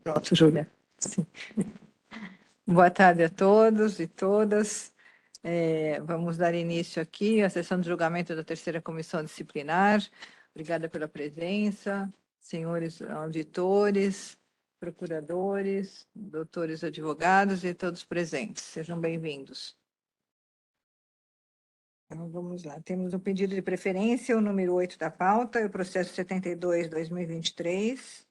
Pronto, Júlia. Sim. Boa tarde a todos e todas. Vamos dar início aqui à sessão de julgamento da terceira comissão disciplinar. Obrigada pela presença, senhores auditores, procuradores, doutores advogados e todos presentes. Sejam bem-vindos. Então, vamos lá. Temos um pedido de preferência, o número 8 da pauta, o processo 72/2023.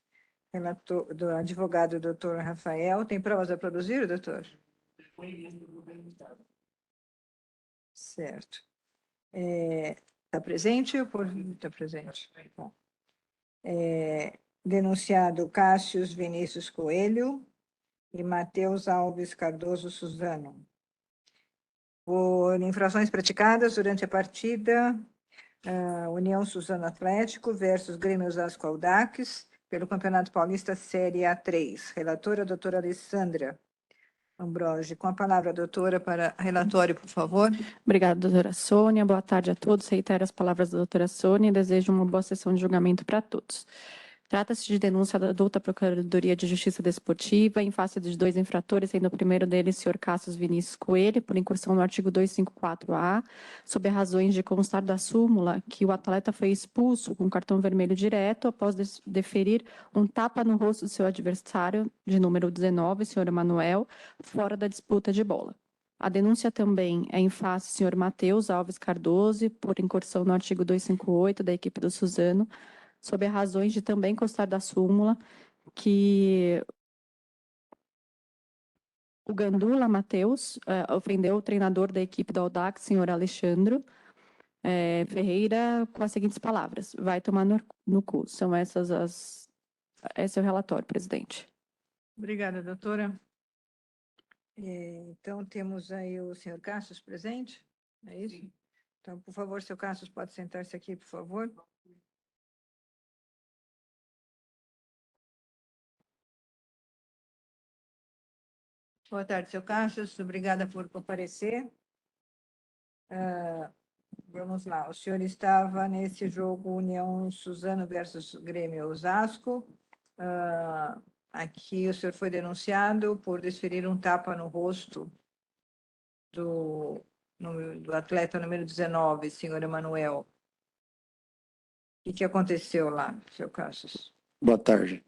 Relator, do advogado doutor Rafael. Tem provas a produzir, doutor? Certo. Está presente? Está presente. Bom. Denunciado Cássius Vinícius Coelho e Matheus Alves Cardoso Suzano. Por infrações praticadas durante a partida, União Suzano Atlético versus Grêmio Osasco Audax, pelo Campeonato Paulista Série A3. Relatora, doutora Alessandra Ambrogi. Com a palavra, doutora, para relatório, por favor. Obrigada, doutora Sônia. Boa tarde a todos. Reitero as palavras da doutora Sônia e desejo uma boa sessão de julgamento para todos. Trata-se de denúncia da adulta Procuradoria de Justiça Desportiva em face de dois infratores, sendo o primeiro deles o senhor Cássius Vinícius Coelho, por incursão no artigo 254-A, sob razões de constar da súmula que o atleta foi expulso com cartão vermelho direto após deferir um tapa no rosto do seu adversário, de número 19, senhor Emanuel, fora da disputa de bola. A denúncia também é em face do senhor Matheus Alves Cardoso, por incursão no artigo 258 da equipe do Suzano, sob razões de também constar da súmula que o Gandula Matheus ofendeu o treinador da equipe do Audax, senhor Alexandro Ferreira, com as seguintes palavras: vai tomar no cu. São essas esse é o relatório, presidente. Obrigada, doutora. Então, temos aí o senhor Cássius presente, é isso? Sim. Então, por favor, seu Cássius, pode sentar-se aqui, por favor. Boa tarde, seu Cássius. Obrigada por comparecer. Vamos lá. O senhor estava nesse jogo União Suzano versus Grêmio Osasco. Aqui o senhor foi denunciado por desferir um tapa no rosto do atleta número 19, senhor Emanuel. O que aconteceu lá, seu Cássius? Boa tarde.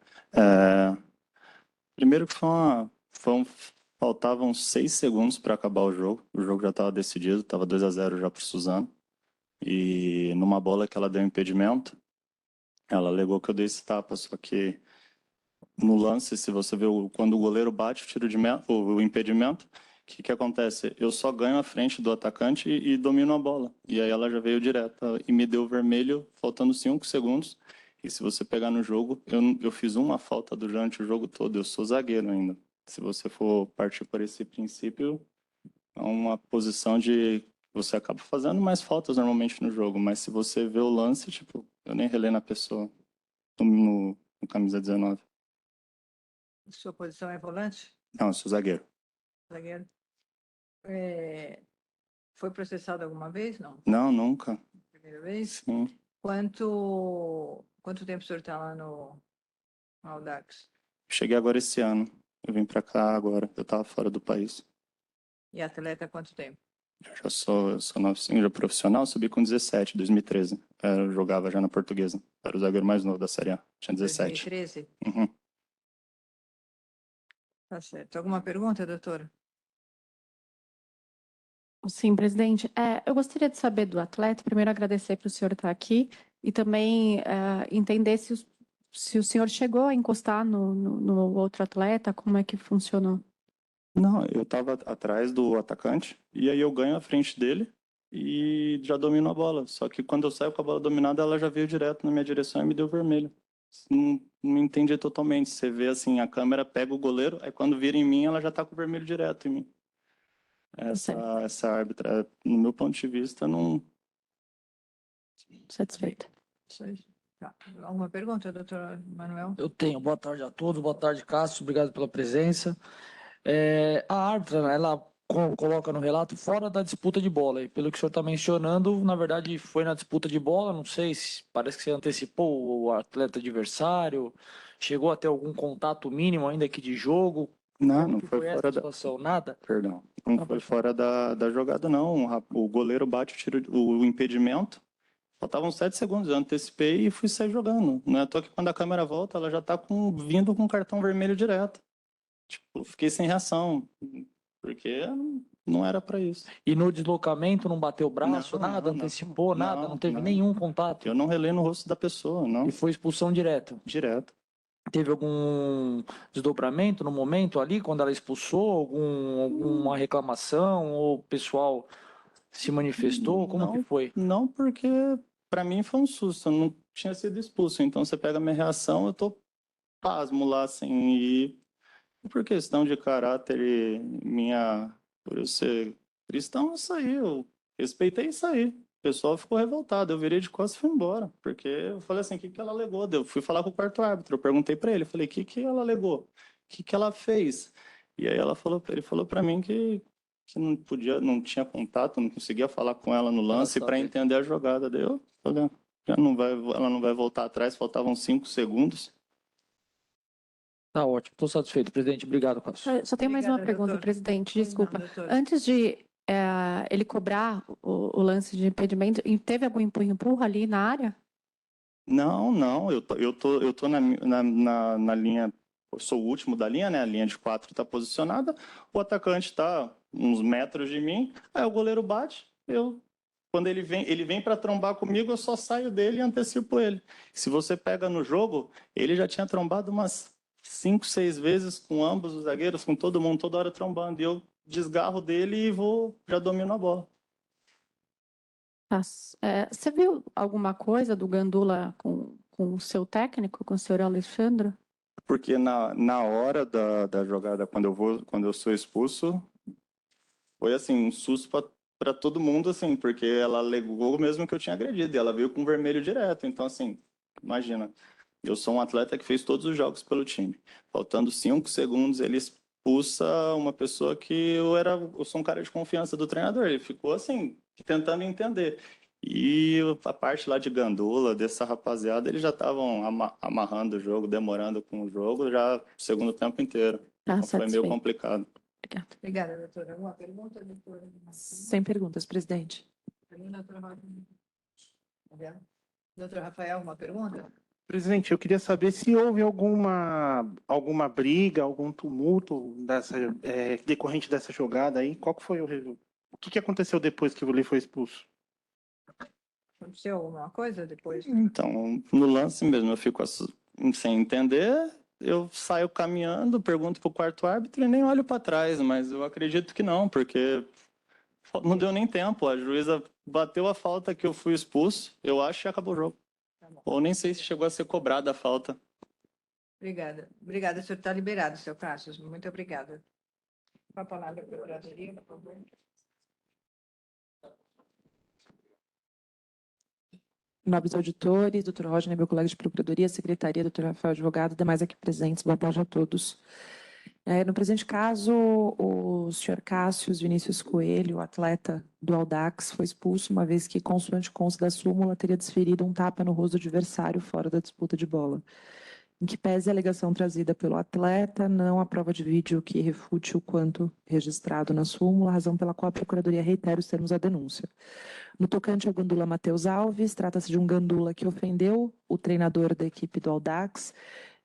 Primeiro que faltavam 6 segundos para acabar o jogo já estava decidido, estava 2-0 já para o Suzano, e numa bola que ela deu impedimento, ela alegou que eu dei esse tapa, só que no lance, se você vê quando o goleiro bate o impedimento, o que acontece? Eu só ganho a frente do atacante e domino a bola, e aí ela já veio direta e me deu vermelho, faltando 5 segundos. E se você pegar no jogo, eu fiz uma falta durante o jogo todo, eu sou zagueiro ainda. Se você for partir por esse princípio, é uma posição de você acaba fazendo mais faltas normalmente no jogo, mas se você vê o lance, tipo, eu nem relei na pessoa, no camisa 19. Sua posição é volante? Não, eu sou zagueiro. Zagueiro. Foi processado alguma vez? Não. Não, nunca. Primeira vez? Sim. Quanto tempo o senhor está lá no Audax? Cheguei agora esse ano. Eu vim para cá agora. Eu estava fora do país. E atleta há quanto tempo? Eu sou novinho, já profissional, subi com 17, 2013. Eu jogava já na Portuguesa. Era o zagueiro mais novo da Série A. Tinha 17. 2013? Uhum. Tá certo. Alguma pergunta, doutora? Sim, presidente. Eu gostaria de saber do atleta, primeiro agradecer para o senhor estar aqui e também entender se o senhor chegou a encostar no outro atleta, como é que funcionou? Não, eu estava atrás do atacante e aí eu ganho a frente dele e já domino a bola. Só que quando eu saio com a bola dominada, ela já veio direto na minha direção e me deu vermelho. Não entendi totalmente. Você vê assim, a câmera pega o goleiro, aí quando vira em mim, ela já está com o vermelho direto em mim. Essa árbitra, no meu ponto de vista, não... Satisfeita. Tá. Alguma pergunta, doutor Manuel? Eu tenho. Boa tarde a todos. Boa tarde, Cássio. Obrigado pela presença. A árbitra, ela coloca no relato fora da disputa de bola. E pelo que o senhor está mencionando, na verdade foi na disputa de bola, não sei se parece que você antecipou o atleta adversário, chegou a ter algum contato mínimo ainda aqui de jogo. Não, Como não que foi essa fora da. situação? Nada? Perdão. Não Tá foi bom. fora da jogada, não. O goleiro bate o impedimento. Faltavam 7 segundos, eu antecipei e fui sair jogando. Não é à toa que quando a câmera volta, ela já tá vindo com cartão vermelho direto. Tipo, fiquei sem reação, porque não era para isso. E no deslocamento não bateu o braço, nada, antecipou, nada, não teve nenhum contato. Eu não relei no rosto da pessoa, não. E foi expulsão direta. Direto. Teve algum desdobramento no momento ali, quando ela expulsou? Alguma reclamação? Ou o pessoal se manifestou? Como que foi? Não, porque para mim foi um susto. Eu não tinha sido expulso. Então você pega a minha reação, eu tô pasmo lá, assim. E por questão de caráter e por eu ser cristão, eu saí. Eu respeitei e saí. O pessoal ficou revoltado. Eu virei de costas e fui embora. Porque eu falei assim: o que ela alegou? Eu fui falar com o quarto árbitro. Eu perguntei para ele. Eu falei: o que ela alegou? O que ela fez? E aí ele falou para mim que não podia, não tinha contato, não conseguia falar com ela no lance para entender a jogada. Daí eu falei: ela não vai voltar atrás, faltavam 5 segundos. Tá ótimo, estou satisfeito, presidente. Obrigado, Cássio. Só tem mais uma Obrigada, pergunta, doutor. presidente, Pois não, desculpa. doutor. Antes de ele cobrar o lance de impedimento, e teve algum empurra ali na área? Não, eu tô na linha, eu sou o último da linha, né? A linha de 4 está posicionada, o atacante está uns metros de mim, aí o goleiro bate, quando ele vem para trombar comigo, eu só saio dele e antecipo ele. Se você pega no jogo, ele já tinha trombado umas 5, 6 vezes com ambos os zagueiros, com todo mundo, toda hora trombando, e eu desgarro dele e já domino a bola. Tá. Você viu alguma coisa do Gandula com o seu técnico, com o senhor Alexandre? Porque na hora da jogada, quando eu sou expulso, foi assim, um susto para todo mundo, assim, porque ela alegou mesmo que eu tinha agredido, e ela veio com vermelho direto. Então, assim, imagina, eu sou um atleta que fez todos os jogos pelo time. Faltando 5 segundos, ele expulsa uma pessoa que eu sou um cara de confiança do treinador. Ele ficou assim, tentando entender. E a parte lá de Gandula, dessa rapaziada, eles já estavam amarrando o jogo, demorando com o jogo, já o segundo tempo inteiro. Tá Então foi meio satisfeito. complicado. Obrigada. Obrigada, doutora. Alguma pergunta, doutora? Sem perguntas, presidente. Doutor Rafael, uma pergunta? Presidente, eu queria saber se houve alguma briga, algum tumulto decorrente dessa jogada aí. Qual que foi o que aconteceu depois que o Lee foi expulso? Aconteceu alguma coisa depois? Então, no lance mesmo, eu fico sem entender, eu saio caminhando, pergunto pro quarto árbitro e nem olho para trás, mas eu acredito que não, porque não deu nem tempo. A juíza bateu a falta que eu fui expulso, eu acho, e acabou o jogo. Tá bom. Ou nem sei se chegou a ser cobrada a falta. Obrigada. Obrigada, o senhor está liberado, seu Cassius. Muito obrigada. Com a palavra, a procuradoria, por favor. Nobres auditores, doutor Rodney, meu colega de procuradoria, secretaria, doutor Rafael Advogado, demais aqui presentes, boa tarde a todos. No presente caso, o senhor Cássio Vinícius Coelho, atleta do Audax, foi expulso, uma vez que, consoante consta da súmula, teria desferido um tapa no rosto do adversário fora da disputa de bola. Em que pese a alegação trazida pelo atleta, não há prova de vídeo que refute o quanto registrado na súmula, razão pela qual a Procuradoria reitera os termos da denúncia. No tocante ao Gandula Matheus Alves, trata-se de um Gandula que ofendeu o treinador da equipe do Audax,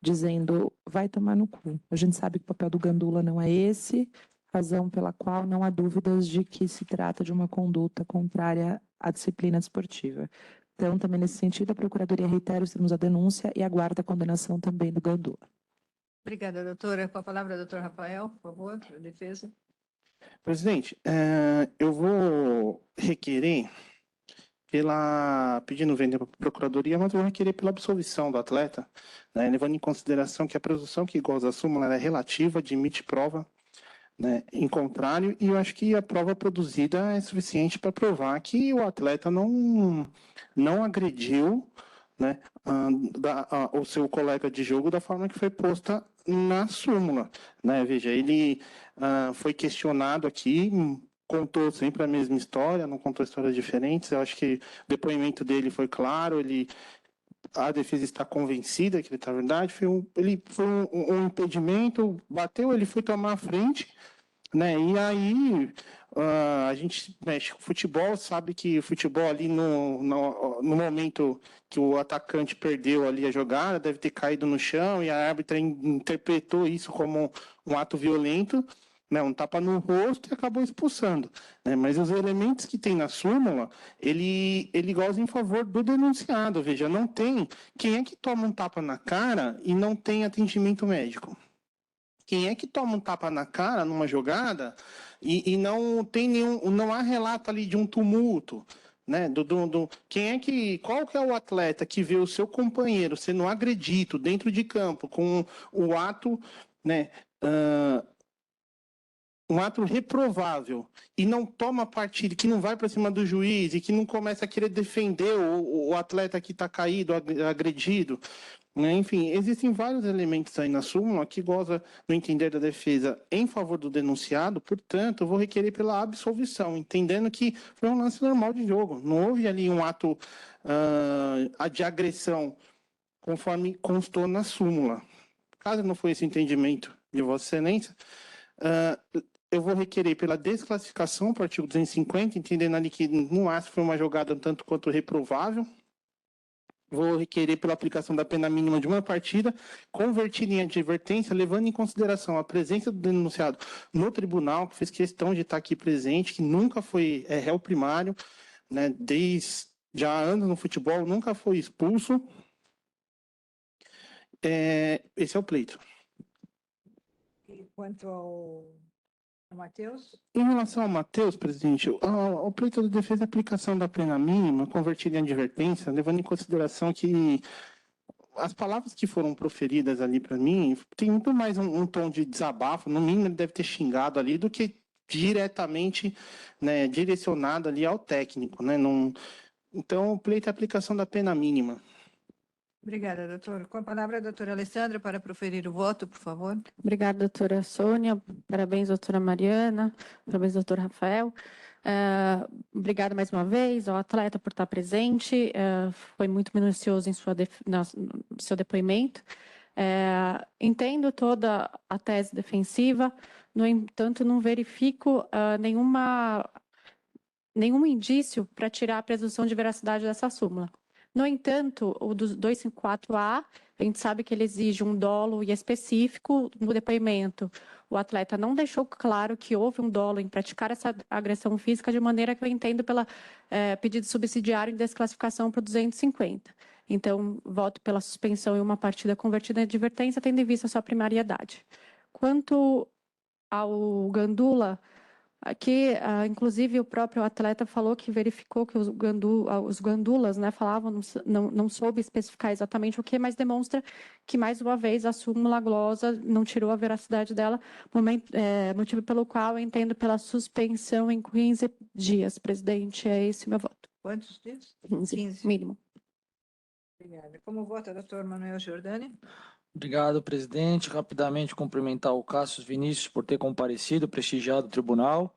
dizendo, vai tomar no cu. A gente sabe que o papel do Gandula não é esse, razão pela qual não há dúvidas de que se trata de uma conduta contrária à disciplina desportiva. Então, também nesse sentido, a Procuradoria reitera os termos da denúncia e aguarda a condenação também do Gandula. Obrigada, doutora. Com a palavra, doutor Rafael, por favor, para a defesa. Presidente, eu vou requerer pedindo vênia para a Procuradoria, mas vou requerer pela absolvição do atleta, né, levando em consideração que a presunção que goza da súmula é relativa, admite prova, né, em contrário, e eu acho que a prova produzida é suficiente para provar que o atleta não agrediu, né, o seu colega de jogo da forma que foi posta na súmula, né? Veja, ele foi questionado aqui, contou sempre a mesma história, não contou histórias diferentes. Eu acho que o depoimento dele foi claro, a defesa está convencida que ele está verdade. Ele foi um impedimento, bateu, ele foi tomar a frente, né? E aí a gente mexe com futebol, sabe que o futebol ali no momento que o atacante perdeu ali a jogada, deve ter caído no chão, e a árbitra interpretou isso como um ato violento, né? Um tapa no rosto, e acabou expulsando, né? Mas os elementos que tem na súmula, ele goza em favor do denunciado. Veja, não tem quem é que toma um tapa na cara e não tem atendimento médico. Quem é que toma um tapa na cara numa jogada e não tem não há relato ali de um tumulto, né? Qual que é o atleta que vê o seu companheiro sendo agredido dentro de campo com o ato, né? Um ato reprovável e não toma partido, que não vai para cima do juiz e que não começa a querer defender o atleta que está caído, agredido, né? Enfim, existem vários elementos aí na súmula que goza no entender da defesa em favor do denunciado, portanto, eu vou requerer pela absolvição, entendendo que foi um lance normal de jogo, não houve ali um ato de agressão, conforme constou na súmula. Caso não foi esse entendimento de Vossa Excelência, eu vou requerer pela desclassificação para o artigo 250, entendendo ali que no máximo foi uma jogada um tanto quanto reprovável. Vou requerer pela aplicação da pena mínima de uma partida, convertida em advertência, levando em consideração a presença do denunciado no tribunal, que fez questão de estar aqui presente, que nunca foi réu primário, né, desde já há anos no futebol, nunca foi expulso. Esse é o pleito. E quanto ao Matheus? Em relação ao Matheus, presidente, o pleito da defesa é a aplicação da pena mínima, convertida em advertência, levando em consideração que as palavras que foram proferidas ali para mim tem muito mais um tom de desabafo, no mínimo ele deve ter xingado ali, do que diretamente, né, direcionado ali ao técnico, né? Então, o pleito é a aplicação da pena mínima. Obrigada, doutor. Com a palavra, a doutora Alessandra, para proferir o voto, por favor. Obrigada, doutora Sônia. Parabéns, doutora Mariana. Parabéns, doutor Rafael. Obrigada mais uma vez ao atleta por estar presente. Foi muito minucioso em no seu depoimento. Entendo toda a tese defensiva, no entanto, não verifico nenhum indício para tirar a presunção de veracidade dessa súmula. No entanto, o do 254A, a gente sabe que ele exige um dolo específico no depoimento. O atleta não deixou claro que houve um dolo em praticar essa agressão física, de maneira que eu entendo pela pedido subsidiário de desclassificação para o 250. Então, voto pela suspensão em uma partida convertida em advertência, tendo em vista a sua primariedade. Quanto ao Gandula, aqui, inclusive, o próprio atleta falou que verificou que os gandulas, né, falavam, não soube especificar exatamente o que, mas demonstra que, mais uma vez, a súmula glosa não tirou a veracidade dela, motivo pelo qual eu entendo pela suspensão em 15 dias. Presidente, é esse o meu voto. Quantos dias? 15, mínimo. Obrigada. Como vota, doutor Manuel Giordani? Obrigado, presidente. Rapidamente cumprimentar o Cássio Vinícius por ter comparecido, prestigiado o tribunal.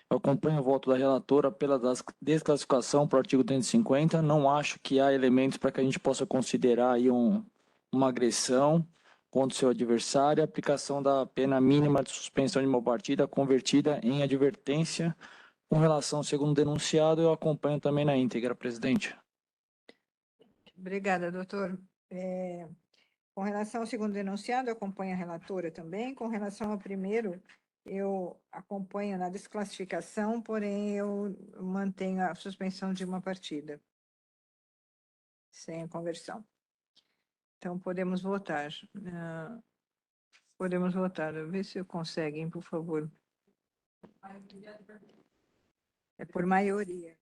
Eu acompanho o voto da relatora pela desclassificação para o artigo 250. Não acho que há elementos para que a gente possa considerar aí uma agressão contra o seu adversário. A aplicação da pena mínima de suspensão de uma partida convertida em advertência. Com relação ao segundo denunciado, eu acompanho também na íntegra, presidente. Obrigada, doutor. Com relação ao segundo denunciado, eu acompanho a relatora também. Com relação ao primeiro, eu acompanho na desclassificação, porém eu mantenho a suspensão de uma partida, sem a conversão. Então, podemos votar. Podemos votar. Vê se conseguem, por favor. É por maioria.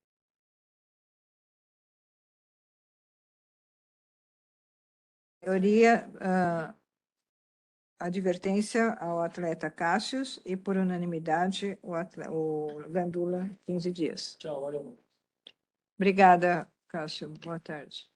Maioria, advertência ao atleta Cássius e, por unanimidade, o Gandula, 15 dias. Tchau, olha. Obrigada, Cássio. Boa tarde.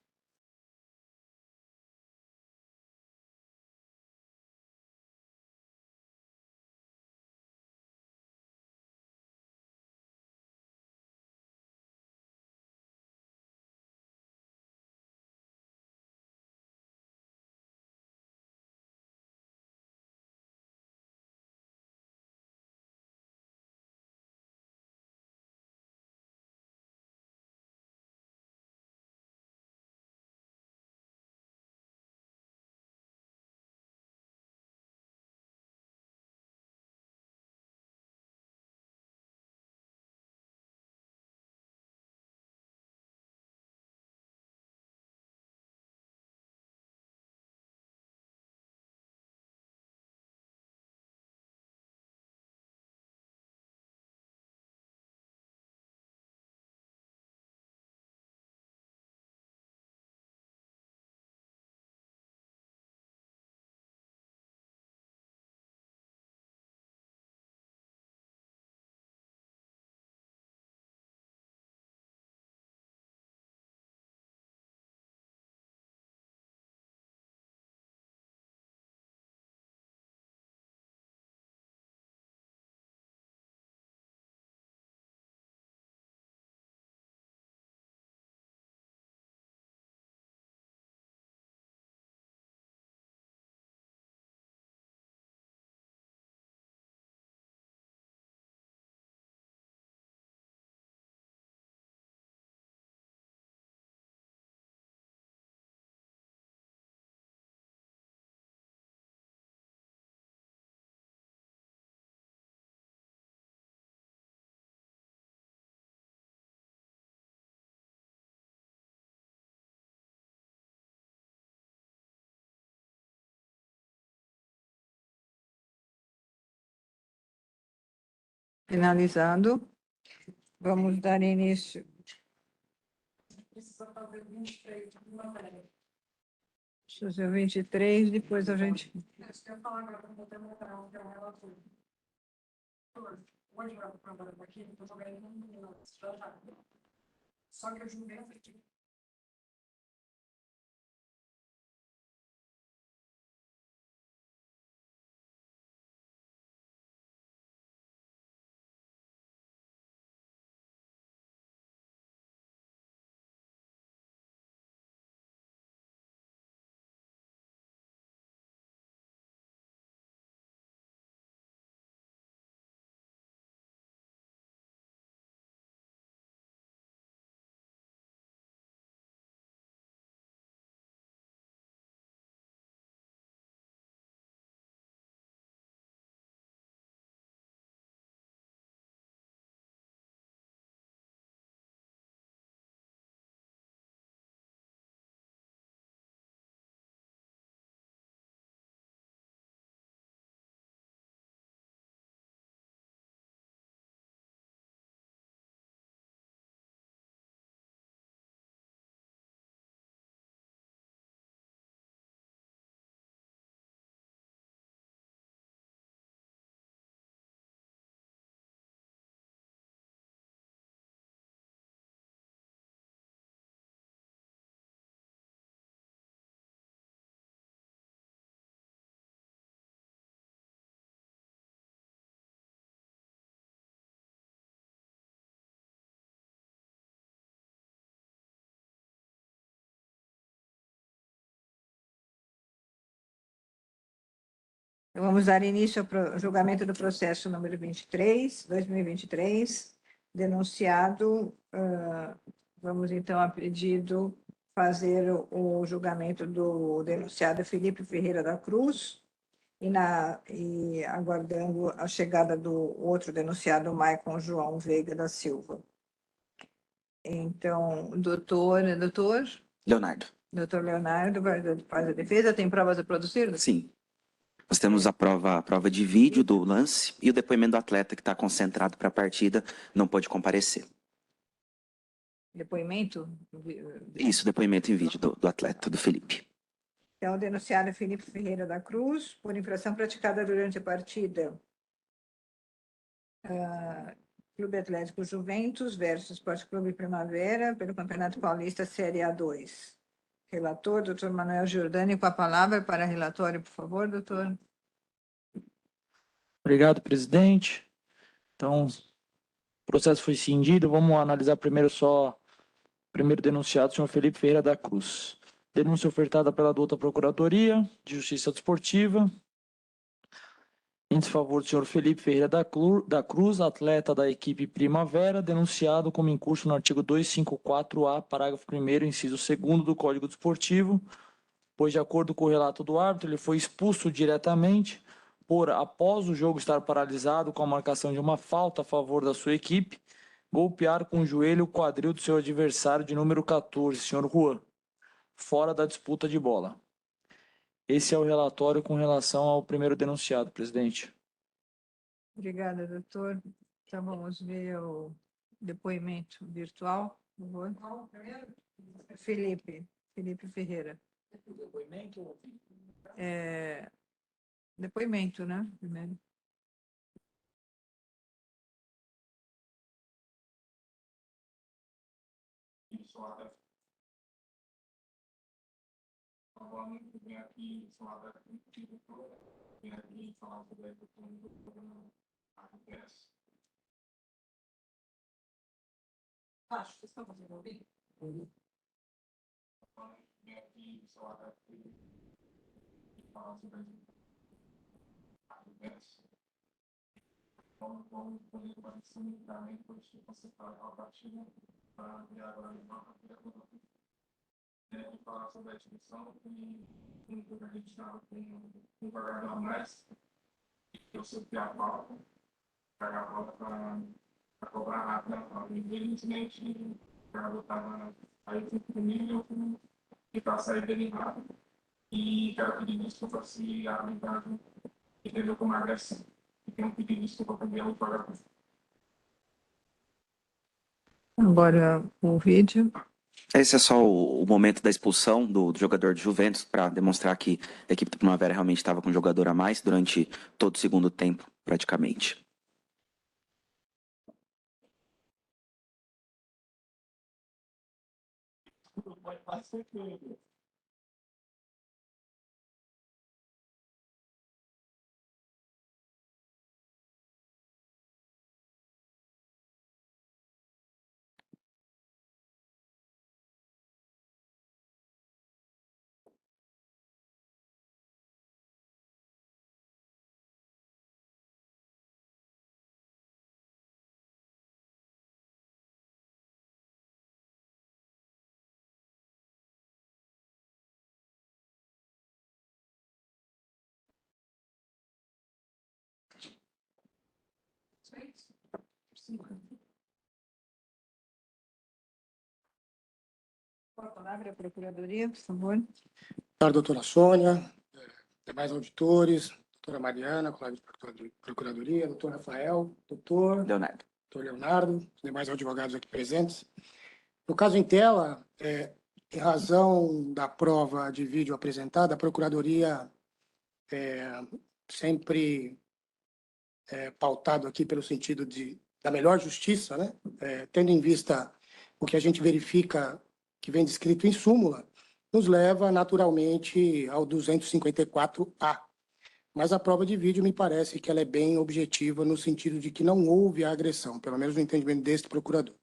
Finalizado. Vamos dar início. Precisa fazer 23, depois a gente... Vamos dar início ao julgamento do processo número 23, 2023, denunciado. Vamos, então, a pedido, fazer o julgamento do denunciado Felipe Ferreira da Cruz e aguardando a chegada do outro denunciado, Maicon João Veiga da Silva. Então, doutor Leonardo. Doutor Leonardo faz a defesa. Tem provas a produzir? Sim. Nós temos a prova de vídeo do lance e o depoimento do atleta que está concentrado para a partida não pôde comparecer. Depoimento? Isso, depoimento em vídeo do atleta, do Felipe. Então, o denunciado Felipe Ferreira da Cruz, por infração praticada durante a partida Clube Atlético Juventus versus Esporte Clube Primavera, pelo Campeonato Paulista Série A2. Relator, doutor Manuel Giordani, com a palavra para relatório, por favor, doutor. Obrigado, presidente. Então, o processo foi cindido. Vamos analisar primeiro primeiro denunciado, senhor Felipe Ferreira da Cruz. Denúncia ofertada pela douta Procuradoria de Justiça Desportiva em desfavor do senhor Felipe Ferreira da Cruz, atleta da equipe Primavera, denunciado como incurso no artigo 254-A, parágrafo 1º, inciso 2º do Código Desportivo, pois, de acordo com o relato do árbitro, ele foi expulso diretamente por, após o jogo estar paralisado com a marcação de uma falta a favor da sua equipe, golpear com o joelho o quadril do seu adversário de número 14, senhor Juan, fora da disputa de bola. Esse é o relatório com relação ao primeiro denunciado, presidente. Obrigada, doutor. Então, vamos ver o depoimento virtual, por favor. Felipe Ferreira. Depoimento? Depoimento, né? Primeiro. Novamente, vem aqui falar da cultura, vem aqui falar sobre a questão do programa ABS. Acho que estão fazendo ouvir. Vem aqui falar da cultura, falar sobre a ABS. Vamos poder aparecer também, porque você está a partir para criar agora uma carteira e falar sobre a discussão que a gente estava com o programa a mais, que eu sempre a pauta, pegar a pauta para cobrar rápido. Infelizmente, o jogador estava aí comigo e para sair dele rápido. E quero pedir desculpa se a arbitragem entendeu como agressão. E quero pedir desculpa também ao jogador. Agora o vídeo. Esse é só o momento da expulsão do jogador de Juventus para demonstrar que a equipe do Primavera realmente estava com um jogador a mais durante todo o segundo tempo, praticamente. Com a palavra a Procuradoria, por favor. Boa tarde, doutora Sônia, demais auditores, doutora Mariana, colega de Procuradoria, doutor Rafael, doutor Leonardo, demais advogados aqui presentes. No caso em tela, em razão da prova de vídeo apresentada, a Procuradoria sempre pautado aqui pelo sentido da melhor justiça, né? Tendo em vista o que a gente verifica que vem descrito em súmula, nos leva naturalmente ao 254A. Mas a prova de vídeo me parece que ela é bem objetiva no sentido de que não houve a agressão, pelo menos no entendimento deste procurador.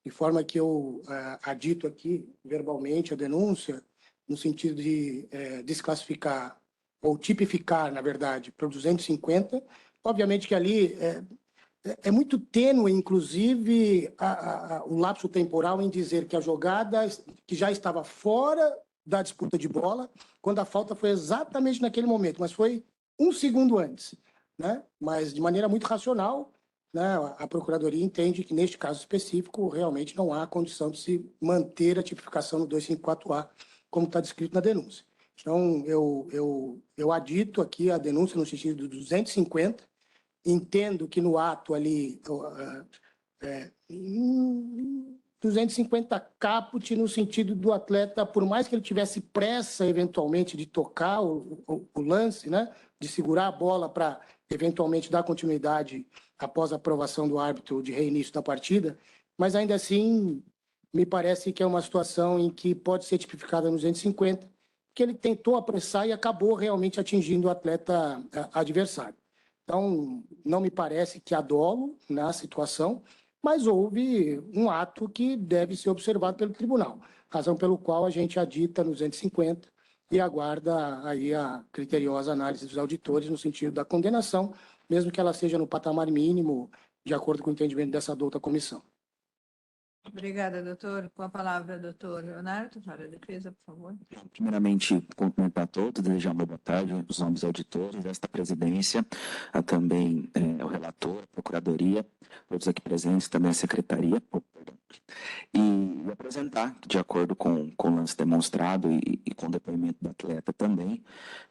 De forma que eu adito aqui verbalmente a denúncia no sentido de desclassificar ou tipificar, na verdade, para o 250. Obviamente que ali é muito tênue, inclusive, o lapso temporal em dizer que a jogada que já estava fora da disputa de bola, quando a falta foi exatamente naquele momento, mas foi um segundo antes, né? Mas de maneira muito racional, né? A Procuradoria entende que neste caso específico realmente não há condição de se manter a tipificação no 254A, como está descrito na denúncia. Então, eu adito aqui a denúncia no sentido do 250, entendo que no ato ali 250 caput no sentido do atleta, por mais que ele tivesse pressa eventualmente de tocar o lance, né, de segurar a bola para eventualmente dar continuidade após a aprovação do árbitro de reinício da partida, mas ainda assim me parece que é uma situação em que pode ser tipificada no 250, que ele tentou apressar e acabou realmente atingindo o atleta adversário. Então, não me parece que há dolo na situação, mas houve um ato que deve ser observado pelo tribunal, razão pelo qual a gente adita no 250 e aguarda aí a criteriosa análise dos auditores no sentido da condenação, mesmo que ela seja no patamar mínimo, de acordo com o entendimento dessa douta comissão. Obrigada, doutor. Com a palavra, doutor Leonardo, para a defesa, por favor. Primeiramente, cumprimentar a todos, desejar uma boa tarde aos nomes auditores desta presidência, também o relator, a Procuradoria, todos aqui presentes, também a Secretaria, e apresentar, de acordo com o lance demonstrado e com o depoimento do atleta também,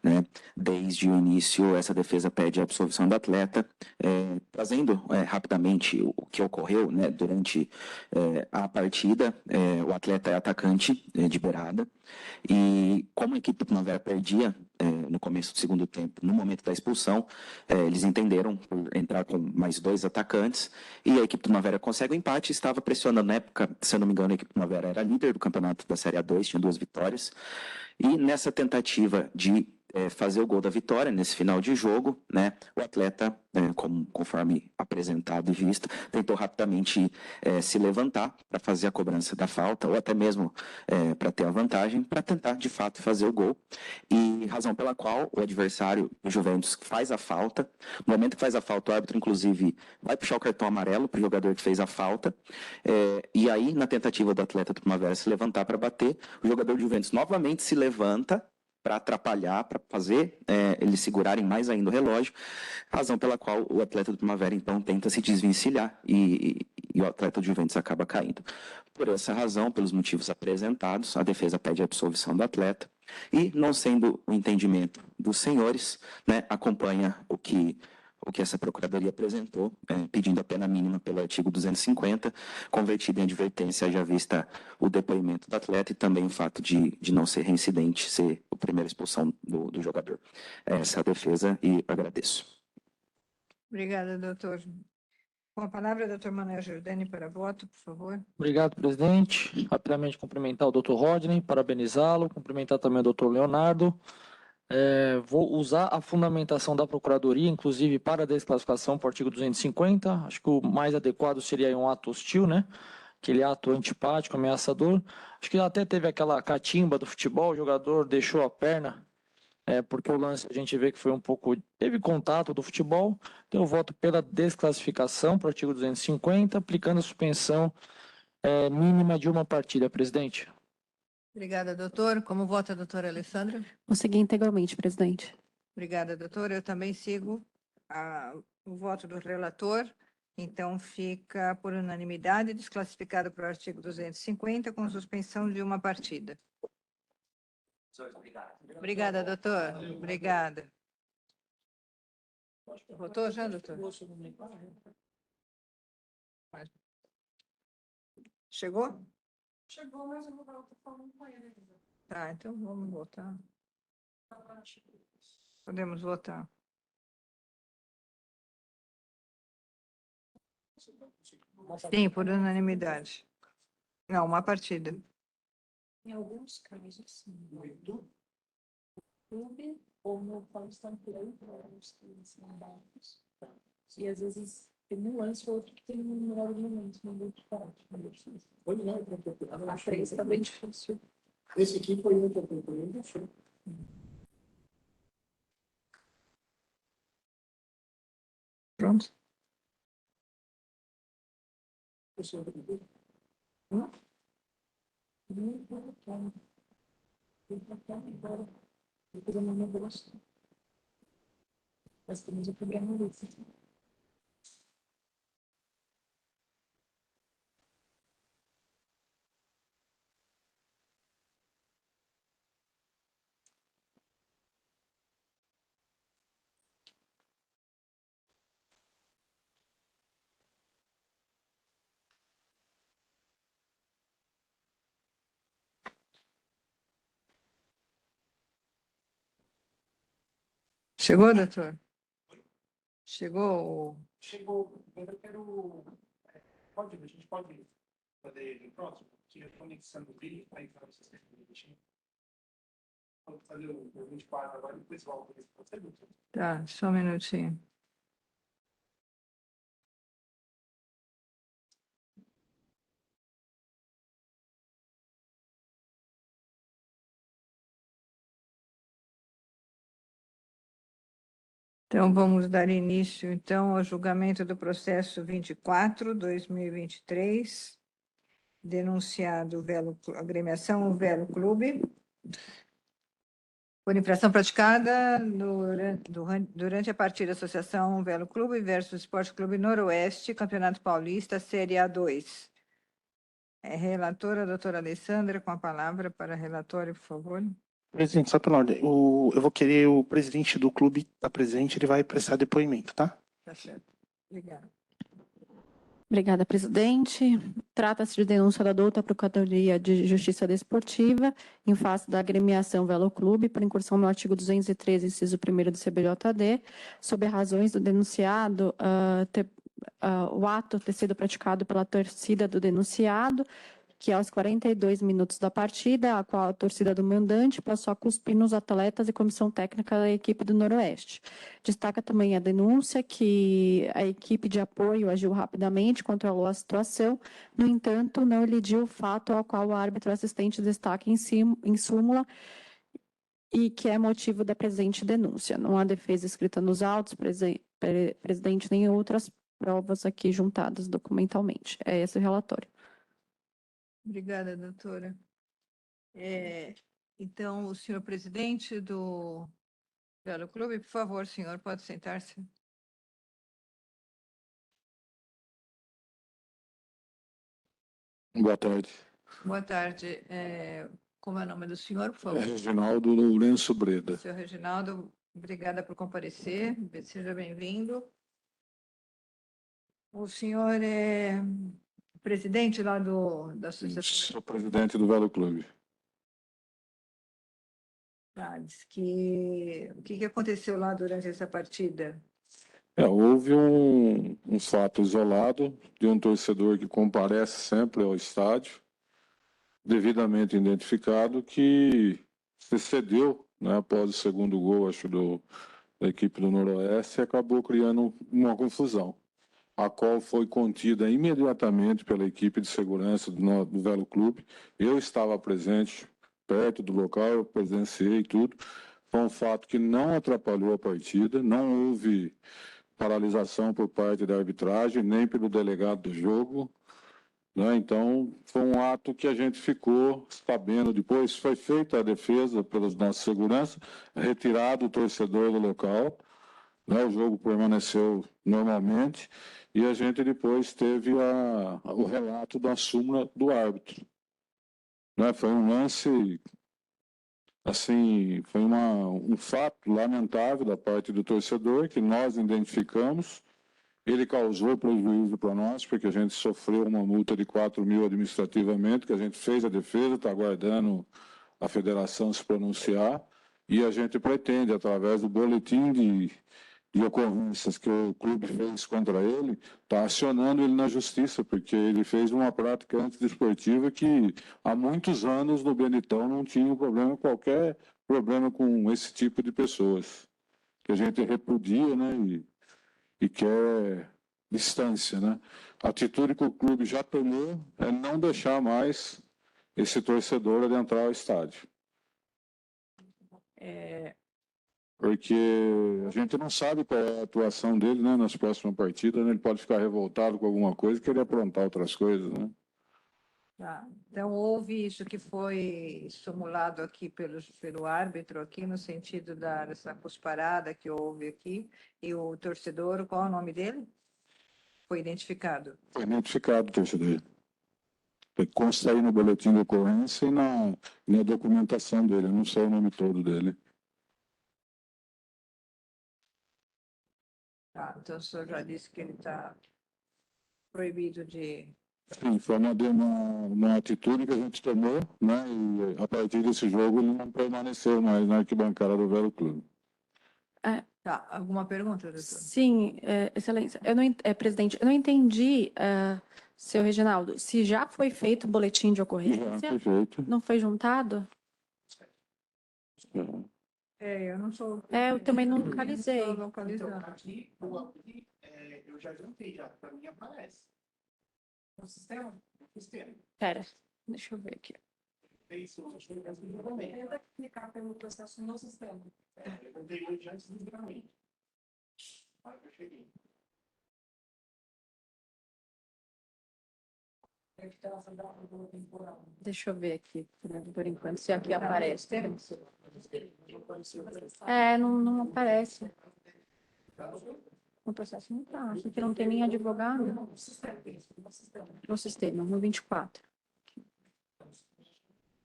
né, desde o início, essa defesa pede a absolvição do atleta, trazendo rapidamente o que ocorreu, né, durante a partida. O atleta é atacante de beirada, e como a equipe do Primavera perdia no começo do segundo tempo, no momento da expulsão, eles entenderam por entrar com mais 2 atacantes, e a equipe do Primavera consegue o empate, estava pressionando na época, se eu não me engano, a equipe do Primavera era líder do campeonato da Série A2, tinha 2 vitórias, e nessa tentativa de fazer o gol da vitória nesse final de jogo, né, o atleta, conforme apresentado e visto, tentou rapidamente se levantar para fazer a cobrança da falta, ou até mesmo para ter a vantagem, para tentar de fato fazer o gol, e razão pela qual o adversário, o Juventus, faz a falta. No momento que faz a falta, o árbitro inclusive vai puxar o cartão amarelo para o jogador que fez a falta, e aí na tentativa do atleta do Primavera se levantar para bater, o jogador do Juventus novamente se levanta para atrapalhar, para fazer eles segurarem mais ainda o relógio, razão pela qual o atleta do Primavera, então, tenta se desvencilhar e o atleta do Juventus acaba caindo. Por essa razão, pelos motivos apresentados, a defesa pede a absolvição do atleta e, não sendo o entendimento dos senhores, né, acompanha o que o que essa Procuradoria apresentou, pedindo a pena mínima pelo artigo 250, convertida em advertência, haja vista o depoimento do atleta e também o fato de não ser reincidente, ser a primeira expulsão do jogador. Essa é a defesa e agradeço. Obrigada, doutor. Com a palavra, doutor Manuel Giordani, para voto, por favor. Obrigado, presidente. Rapidamente cumprimentar o doutor Rodney, parabenizá-lo, cumprimentar também o doutor Leonardo. Vou usar a fundamentação da Procuradoria, inclusive para a desclassificação para o artigo 250. Acho que o mais adequado seria um ato hostil, né? Aquele ato antipático, ameaçador. Acho que até teve aquela catimba do futebol, o jogador deixou a perna, porque o lance a gente vê que foi um pouco... Teve contato do futebol, então eu voto pela desclassificação para o artigo 250, aplicando a suspensão mínima de uma partida, presidente. Obrigada, doutor. Como vota a doutora Alessandra? Vou seguir integralmente, presidente. Obrigada, doutor. Eu também sigo o voto do relator. Então, fica por unanimidade desclassificado para o artigo 250, com suspensão de uma partida. Obrigada, doutor. Obrigada. Votou já, doutor? Chegou? Chegou, mas eu vou falando com ele. Tá, então vamos votar. Podemos votar. Sim, por unanimidade. Não, uma partida. Em alguns casos, sim. Do clube ou no Paulistão Play, para alguns que são baixos. E às vezes tem um lance ou outro que tem um melhor momento, não muito forte. Foi melhor A frente está bem difícil. Esse aqui foi muito difícil. Pronto. Nós temos o programa desse. Chegou, doutor? Chegou? Chegou. Eu quero. A gente pode fazer no próximo? Que a conexão do vídeo para entrar no sistema de vamos fazer o 24 agora e depois volta. Tá, só um minutinho. Então, vamos dar início, então, ao julgamento do processo 24/2023, denunciado agremiação Velo Clube, por infração praticada durante a partida Associação Velo Clube versus Esporte Clube Noroeste, Campeonato Paulista, Série A2. Relatora, a doutora Alessandra, com a palavra para relatório, por favor. Presidente, só pela ordem. Eu vou querer o presidente do clube estar presente, ele vai prestar depoimento, tá? Tá certo. Obrigada. Obrigada, presidente. Trata-se de denúncia da douta Procuradoria de Justiça Desportiva em face da agremiação Velo Clube por incursão no artigo 213, inciso 1º do CBJD, sob razões do denunciado, o ato ter sido praticado pela torcida do denunciado, que aos 42 minutos da partida, a qual a torcida do mandante passou a cuspir nos atletas e comissão técnica da equipe do Noroeste. Destaca também a denúncia que a equipe de apoio agiu rapidamente, controlou a situação, no entanto, não elidiu o fato ao qual o árbitro assistente destaca em súmula e que é motivo da presente denúncia. Não há defesa escrita nos autos, presidente, nem outras provas aqui juntadas documentalmente. É esse o relatório. Obrigada, doutora. Então, o senhor presidente do Velo Clube, por favor, senhor, pode sentar-se. Boa tarde. Boa tarde. Como é o nome do senhor, por favor? Reginaldo Lourenço Breda. Senhor Reginaldo, obrigada por comparecer. Seja bem-vindo. O senhor é presidente lá da associação? Sou presidente do Velo Clube. Diz que o que aconteceu lá durante essa partida? Houve um fato isolado de um torcedor que comparece sempre ao estádio, devidamente identificado, que se cedeu, né, após o segundo gol, acho, da equipe do Noroeste, e acabou criando uma confusão, a qual foi contida imediatamente pela equipe de segurança do Velo Clube. Eu estava presente, perto do local, eu presenciei tudo. Foi um fato que não atrapalhou a partida, não houve paralisação por parte da arbitragem, nem pelo delegado do jogo, né? Então, foi um ato que a gente ficou sabendo depois. Foi feita a defesa pelos nossos seguranças, retirado o torcedor do local, né? O jogo permaneceu normalmente e a gente depois teve o relato da súmula do árbitro, né? Foi um lance, assim, foi um fato lamentável da parte do torcedor que nós identificamos. Ele causou prejuízo para nós, porque a gente sofreu uma multa de 4.000 administrativamente, que a gente fez a defesa, está aguardando a federação se pronunciar, e a gente pretende, através do boletim de ocorrências que o clube fez contra ele, está acionando ele na justiça, porque ele fez uma prática antidesportiva que há muitos anos no Benetão não tinha qualquer problema com esse tipo de pessoas, que a gente repudia, né, e quer distância, né? A atitude que o clube já tomou é não deixar mais esse torcedor adentrar ao estádio. Porque a gente não sabe qual é a atuação dele, né, nas próximas partidas, né? Ele pode ficar revoltado com alguma coisa e querer aprontar outras coisas, né? Tá. Então, houve isso que foi simulado aqui pelo árbitro, aqui no sentido dessa cusparada que houve aqui, e o torcedor, qual é o nome dele? Foi identificado? Foi identificado o torcedor. Consta aí no boletim de ocorrência e na documentação dele, eu não sei o nome todo dele. Tá, então o senhor já disse que ele está proibido de... Sim, foi uma atitude que a gente tomou, né? E a partir desse jogo ele não permaneceu mais na arquibancada do Velo Clube. Tá, alguma pergunta, doutor? Sim, excelência. Presidente, eu não entendi, seu Reginaldo, se já foi feito o boletim de Já ocorrência, foi feito. não foi juntado? Eu não sou... Eu também não localizei. Estou localizando. Aqui, eu já juntei, já, para mim aparece. No sistema? No sistema. Pera, deixa eu ver aqui. É isso, eu acho que eu também. Tenta clicar pelo processo no sistema. Eu juntei hoje antes do livramento. Aí eu cheguei. Deve ter essa data do temporal. Deixa eu ver aqui, por enquanto, se aqui aparece. Não aparece. No processo não está. Aqui que não tem nem advogado. No sistema, no 24.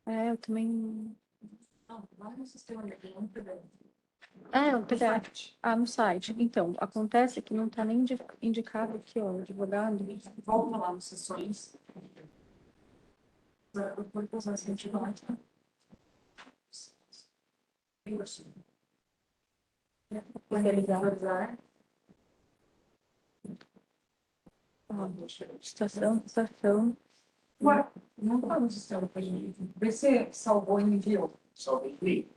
Eu também. Não, lá no sistema dele, não PDF. O PDF. No site. Então, acontece que não está nem indicado aqui, ó, advogado. Volta lá nas sessões. Foi processo antigamente. Legalizar. Situação. Ué, não tá no sistema pra gente. Vê se salvou e enviou. Salvei ele.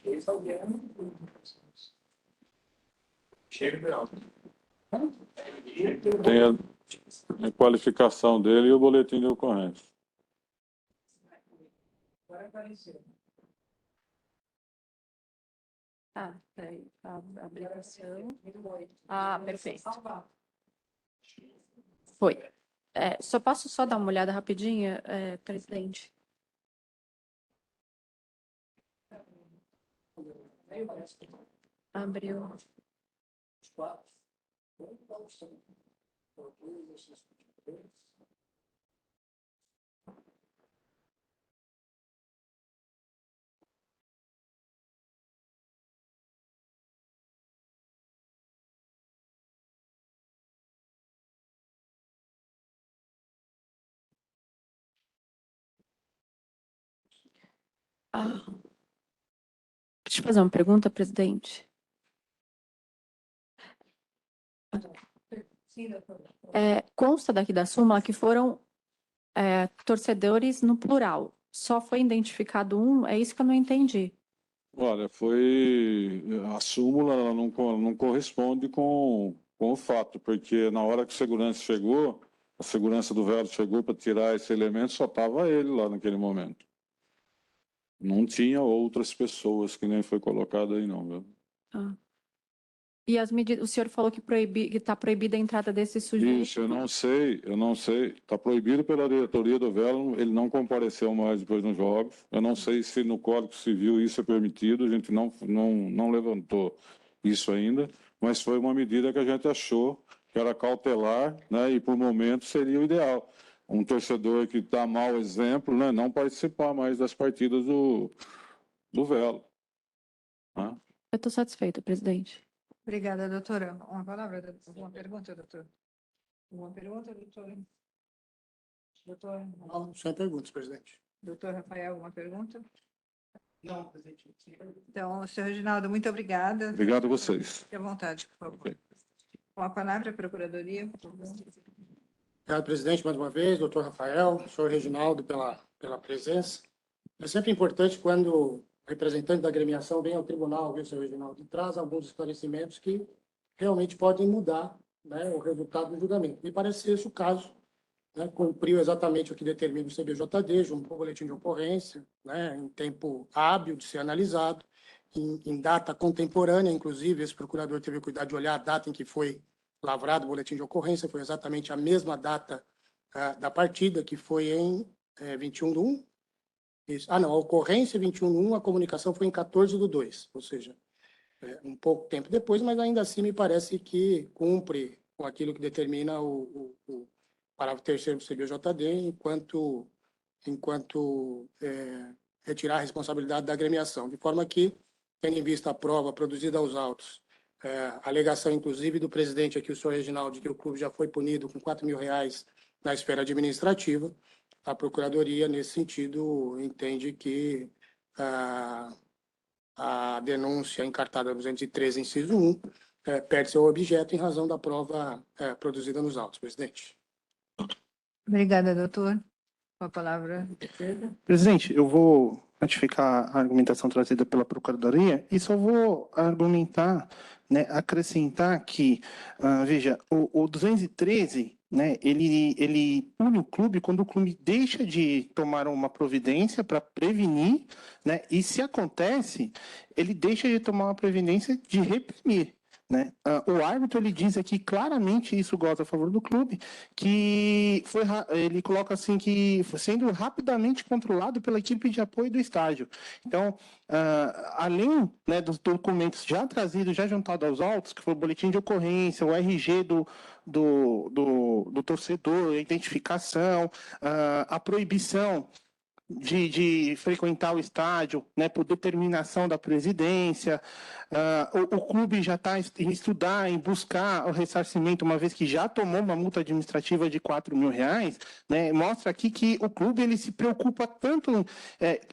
Ele salvei. Chega de alto. Tem a qualificação dele e o boletim de ocorrência. Agora apareceu. Peraí, a aplicação. Perfeito. Salvar. Foi. Só posso dar uma olhada rapidinho, presidente? Abriu. Deixa eu fazer uma pergunta, presidente. Consta daqui da súmula que foram torcedores no plural. Só foi identificado um? É isso que eu não entendi. Olha, a súmula ela não corresponde com o fato, porque na hora que a segurança chegou, a segurança do Velo chegou para tirar esse elemento, só estava ele lá naquele momento. Não tinha outras pessoas, que nem foi colocado aí, não, viu? E as medidas, o senhor falou que está proibida a entrada desse sujeito. Isso, eu não sei. Está proibido pela diretoria do Velo, ele não compareceu mais depois nos jogos. Eu não sei se no Código Civil isso é permitido, a gente não levantou isso ainda, mas foi uma medida que a gente achou que era cautelar, né, e por momento seria o ideal. Um torcedor que dá mau exemplo, né, não participar mais das partidas do Velo. Né? Eu estou satisfeita, presidente. Obrigada, doutora. Uma palavra, alguma pergunta, doutor? Alguma pergunta, doutora? Doutor? Não, sem perguntas, presidente. Doutor Rafael, alguma pergunta? Não, presidente. Então, senhor Reginaldo, muito obrigada. Obrigado a vocês. Fique à vontade, por favor. Ok. Com a palavra, a Procuradoria, por favor. Obrigado, presidente, mais uma vez, doutor Rafael, senhor Reginaldo, pela presença. É sempre importante quando o representante da agremiação vem ao tribunal, viu, senhor Reginaldo, e traz alguns esclarecimentos que realmente podem mudar, né, o resultado do julgamento. Me parece ser esse o caso, né, cumpriu exatamente o que determina o CBJD, junto ao boletim de ocorrência, né, em tempo hábil de ser analisado, em data contemporânea, inclusive, esse procurador teve o cuidado de olhar a data em que foi lavrado o boletim de ocorrência, foi exatamente a mesma data da partida, que foi em 21/1. Isso. A ocorrência 21/1, a comunicação foi em 14/2, ou seja, um pouco tempo depois, mas ainda assim me parece que cumpre com aquilo que determina o parágrafo 3º do CBJD, enquanto retirar a responsabilidade da agremiação, de forma que, tendo em vista a prova produzida aos autos, a alegação, inclusive, do presidente aqui, o senhor Reginaldo, de que o clube já foi punido com R$ 4.000 na esfera administrativa, a Procuradoria, nesse sentido, entende que a denúncia encartada 213, inciso 1, perde seu objeto em razão da prova produzida nos autos, presidente. Obrigada, doutor. Com a palavra, Presidente, eu vou ratificar a argumentação trazida pela Procuradoria e só vou argumentar, né, acrescentar que, veja, o 213, né, ele pune o clube quando o clube deixa de tomar uma providência para prevenir, né, e se acontece, ele deixa de tomar uma providência de reprimir. Né? O árbitro ele diz aqui claramente, isso goza a favor do clube, que ele coloca assim que sendo rapidamente controlado pela equipe de apoio do estádio. Então, além, né, dos documentos já trazidos, já juntados aos autos, que foi o boletim de ocorrência, o RG do torcedor, a identificação, a proibição de frequentar o estádio, né, por determinação da presidência, o clube já está em estudar, em buscar o ressarcimento, uma vez que já tomou uma multa administrativa de R$ 4.000, né, mostra aqui que o clube ele se preocupa tanto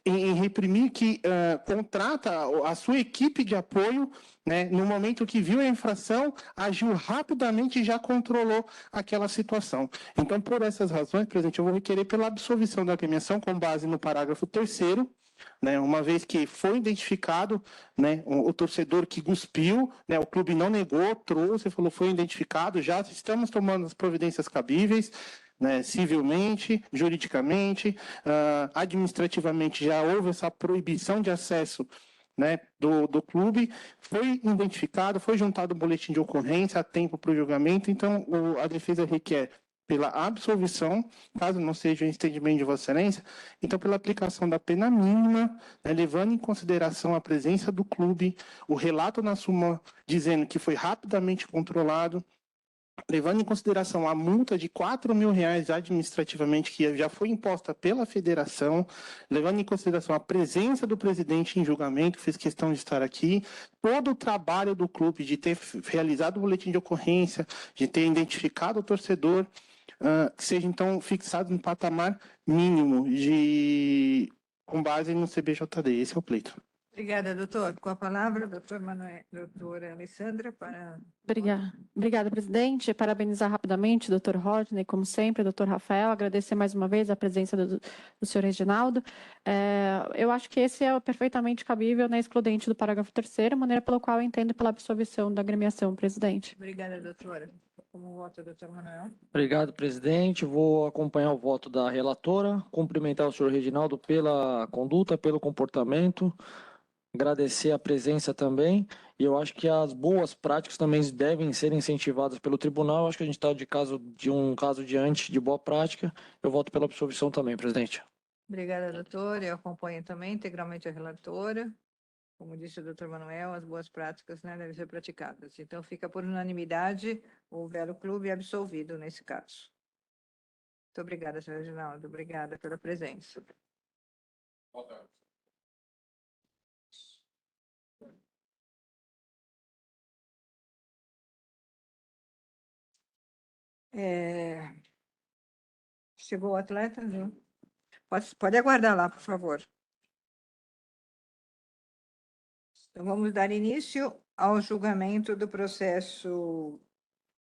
em reprimir que contrata a sua equipe de apoio, né, no momento que viu a infração, agiu rapidamente e já controlou aquela situação. Então, por essas razões, presidente, eu vou requerer pela absolvição da agremiação com base no parágrafo 3º, né, uma vez que foi identificado, né, o torcedor que cuspiu, né, o clube não negou, trouxe, falou, foi identificado, já estamos tomando as providências cabíveis, né, civilmente, juridicamente, administrativamente já houve essa proibição de acesso, né, do clube, foi identificado, foi juntado o boletim de ocorrência a tempo para o julgamento, então a defesa requer pela absolvição, caso não seja o entendimento de Vossa Excelência, então pela aplicação da pena mínima, né, levando em consideração a presença do clube, o relato na súmula dizendo que foi rapidamente controlado, levando em consideração a multa de R$ 4.000 administrativamente, que já foi imposta pela federação, levando em consideração a presença do presidente em julgamento, que fez questão de estar aqui, todo o trabalho do clube de ter realizado o boletim de ocorrência, de ter identificado o torcedor, que seja então fixado no patamar mínimo de com base no CBJD. Esse é o pleito. Obrigada, doutor. Com a palavra, doutora Alessandra, para... Obrigada, presidente. Parabenizar rapidamente o doutor Rodney, como sempre, doutor Rafael, agradecer mais uma vez a presença do senhor Reginaldo. Eu acho que esse é perfeitamente cabível na excludente do parágrafo 3º, maneira pela qual eu entendo pela absolvição da agremiação, presidente. Obrigada, doutora. Como voto, doutor Manuel? Obrigado, presidente. Vou acompanhar o voto da relatora, cumprimentar o senhor Reginaldo pela conduta, pelo comportamento, agradecer a presença também, e eu acho que as boas práticas também devem ser incentivadas pelo tribunal. Eu acho que a gente está de um caso diante de boa prática. Eu voto pela absolvição também, presidente. Obrigada, doutora. Eu acompanho também integralmente a relatora. Como disse o doutor Manuel, as boas práticas, né, devem ser praticadas. Então, fica por unanimidade o Velo Clube absolvido nesse caso. Muito obrigada, senhor Reginaldo. Obrigada pela presença. Chegou o atleta, viu? Pode aguardar lá, por favor. Então, vamos dar início ao julgamento do processo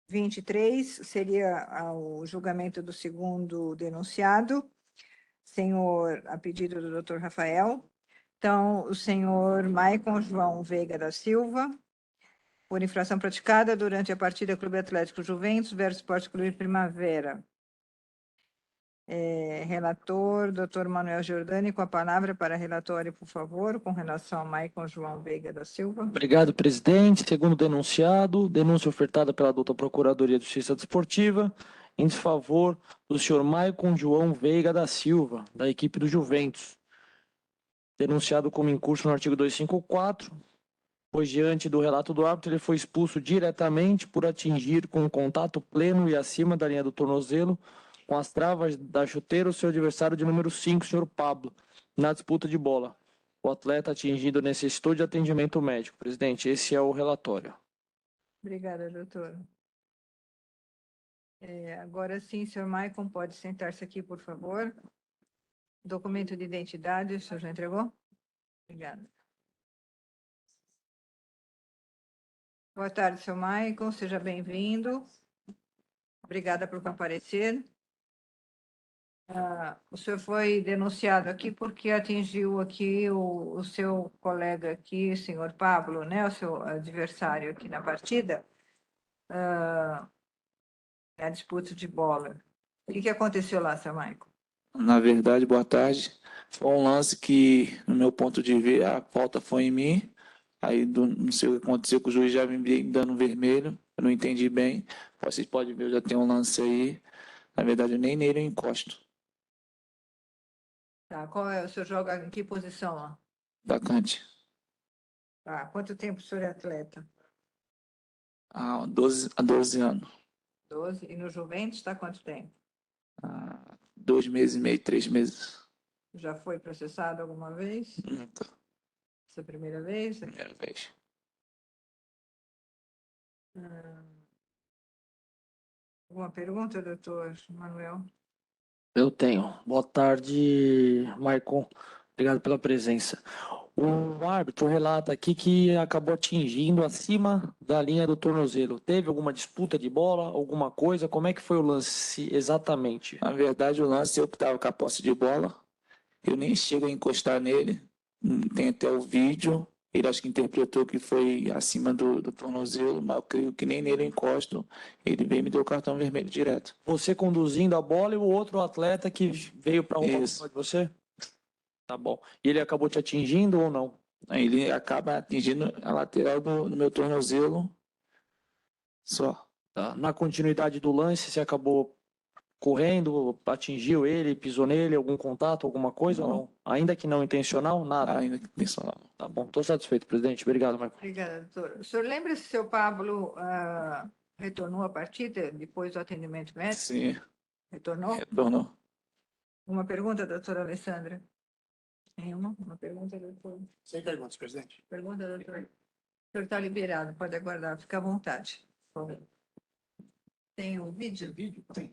23, seria o julgamento do segundo denunciado, a pedido do doutor Rafael. Então, o senhor Maicon João Veiga da Silva, por infração praticada durante a partida Clube Atlético Juventus versus Esporte Clube Primavera. Relator, doutor Manuel Giordani, com a palavra para relatório, por favor, com relação a Maicon João Veiga da Silva. Obrigado, presidente. Segundo denunciado, denúncia ofertada pela douta Procuradoria de Justiça Desportiva em desfavor do senhor Maicon João Veiga da Silva, da equipe do Juventus. Denunciado como incurso no artigo 254, pois diante do relato do árbitro ele foi expulso diretamente por atingir com contato pleno e acima da linha do tornozelo, com as travas da chuteira, o seu adversário de número 5, o senhor Pablo, na disputa de bola. O atleta atingido necessitou de atendimento médico. Presidente, esse é o relatório. Obrigada, doutor. Agora sim, senhor Maicon, pode sentar-se aqui, por favor. Documento de identidade, o senhor já entregou? Obrigada. Boa tarde, senhor Maicon, seja bem-vindo. Obrigada por comparecer. O senhor foi denunciado aqui porque atingiu aqui o seu colega aqui, senhor Pablo, né, o seu adversário aqui na partida, na disputa de bola. O que aconteceu lá, senhor Maicon? Na verdade, boa tarde. Foi um lance que, no meu ponto de ver, a falta foi em mim. Aí, não sei o que aconteceu, que o juiz já me dando vermelho. Eu não entendi bem. Vocês podem ver, eu já tenho um lance aí. Na verdade, eu nem nele eu encosto. Tá, qual é o senhor joga em que posição lá? Atacante. Tá, quanto tempo o senhor é atleta? Há 12 anos. 12. E no Juventus está quanto tempo? 2 meses e meio, 3 meses. Já foi processado alguma vez? Nunca. Essa é a primeira vez? Primeira vez. Alguma pergunta, doutor Manuel? Eu tenho. Boa tarde, Maicon. Obrigado pela presença. O árbitro relata aqui que acabou atingindo acima da linha do tornozelo. Teve alguma disputa de bola, alguma coisa? Como é que foi o lance exatamente? Na verdade, o lance, eu que estava com a posse de bola. Eu nem chego a encostar nele. Tem até o vídeo. Ele acho que interpretou que foi acima do tornozelo, mas eu creio que nem nele eu encosto. Ele veio e me deu o cartão vermelho direto. Você conduzindo a bola e o outro atleta que veio para roubar Isso. de você? Tá bom. E ele acabou te atingindo ou não? Ele acaba atingindo a lateral do meu tornozelo só. Tá. Na continuidade do lance, você acabou correndo, atingiu ele, pisou nele, algum contato, alguma coisa ou não? Ainda que não intencional, nada? Ainda que intencional. Tá bom, estou satisfeito, presidente. Obrigado, Marco. Obrigada, doutor. O senhor lembra se seu Pablo retornou à partida depois do atendimento médico? Sim. Retornou? Retornou. Uma pergunta, doutora Alessandra? Nenhuma? Uma pergunta, doutor? Sem perguntas, presidente. Pergunta, doutor? O senhor está liberado, pode aguardar, fica à vontade. Tem o vídeo? Vídeo? Tem.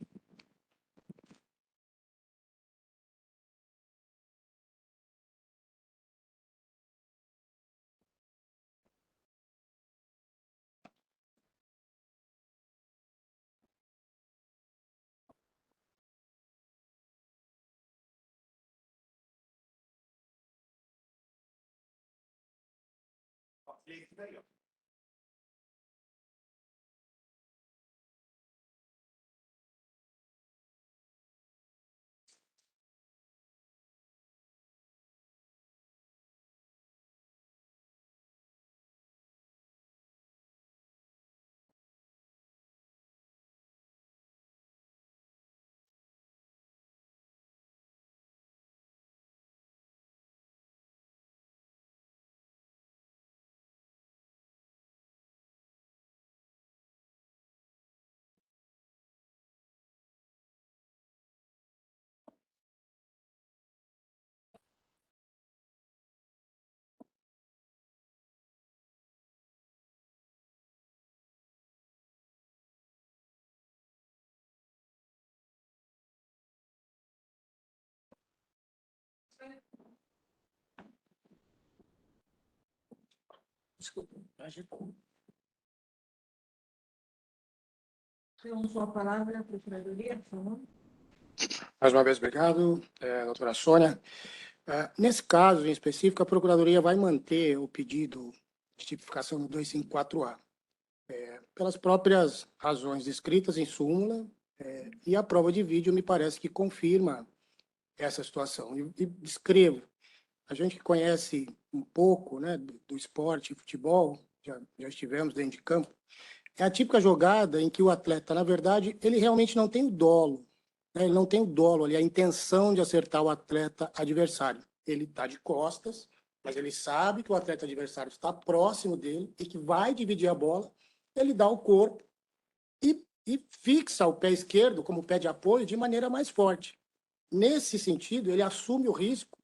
Desculpa, agitou. Então, com a palavra, a Procuradoria, por favor. Mais uma vez, obrigado, doutora Sônia. Nesse caso em específico, a Procuradoria vai manter o pedido de tipificação no 254A, pelas próprias razões descritas em súmula, e a prova de vídeo me parece que confirma essa situação. E descrevo, a gente que conhece um pouco, né, do esporte, futebol, já estivemos dentro de campo, é a típica jogada em que o atleta, na verdade, ele realmente não tem o dolo, né? Ele não tem o dolo ali, a intenção de acertar o atleta adversário. Ele está de costas, mas ele sabe que o atleta adversário está próximo dele e que vai dividir a bola, ele dá o corpo e fixa o pé esquerdo como pé de apoio de maneira mais forte. Nesse sentido, ele assume o risco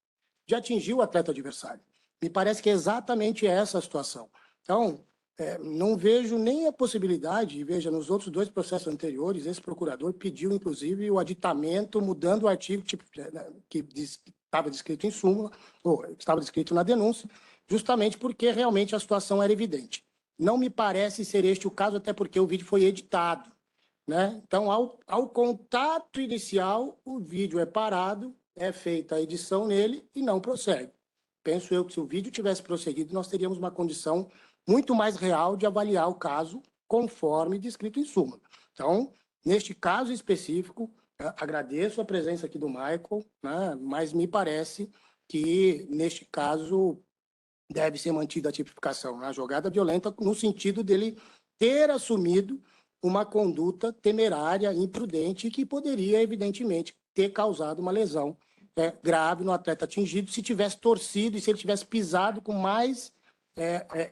de atingir o atleta adversário. Me parece que é exatamente essa a situação. Então, não vejo nem a possibilidade, veja, nos outros dois processos anteriores, esse procurador pediu, inclusive, o aditamento, mudando o artigo que estava descrito em súmula, ou que estava descrito na denúncia, justamente porque realmente a situação era evidente. Não me parece ser este o caso, até porque o vídeo foi editado, né? Então, ao contato inicial, o vídeo é parado, é feita a edição nele e não prossegue. Penso eu que se o vídeo tivesse prosseguido, nós teríamos uma condição muito mais real de avaliar o caso conforme descrito em súmula. Então, neste caso específico, agradeço a presença aqui do Michael, né, mas me parece que, neste caso, deve ser mantida a tipificação, a jogada violenta, no sentido dele ter assumido uma conduta temerária, imprudente, que poderia, evidentemente, ter causado uma lesão grave no atleta atingido, se tivesse torcido e se ele tivesse pisado com mais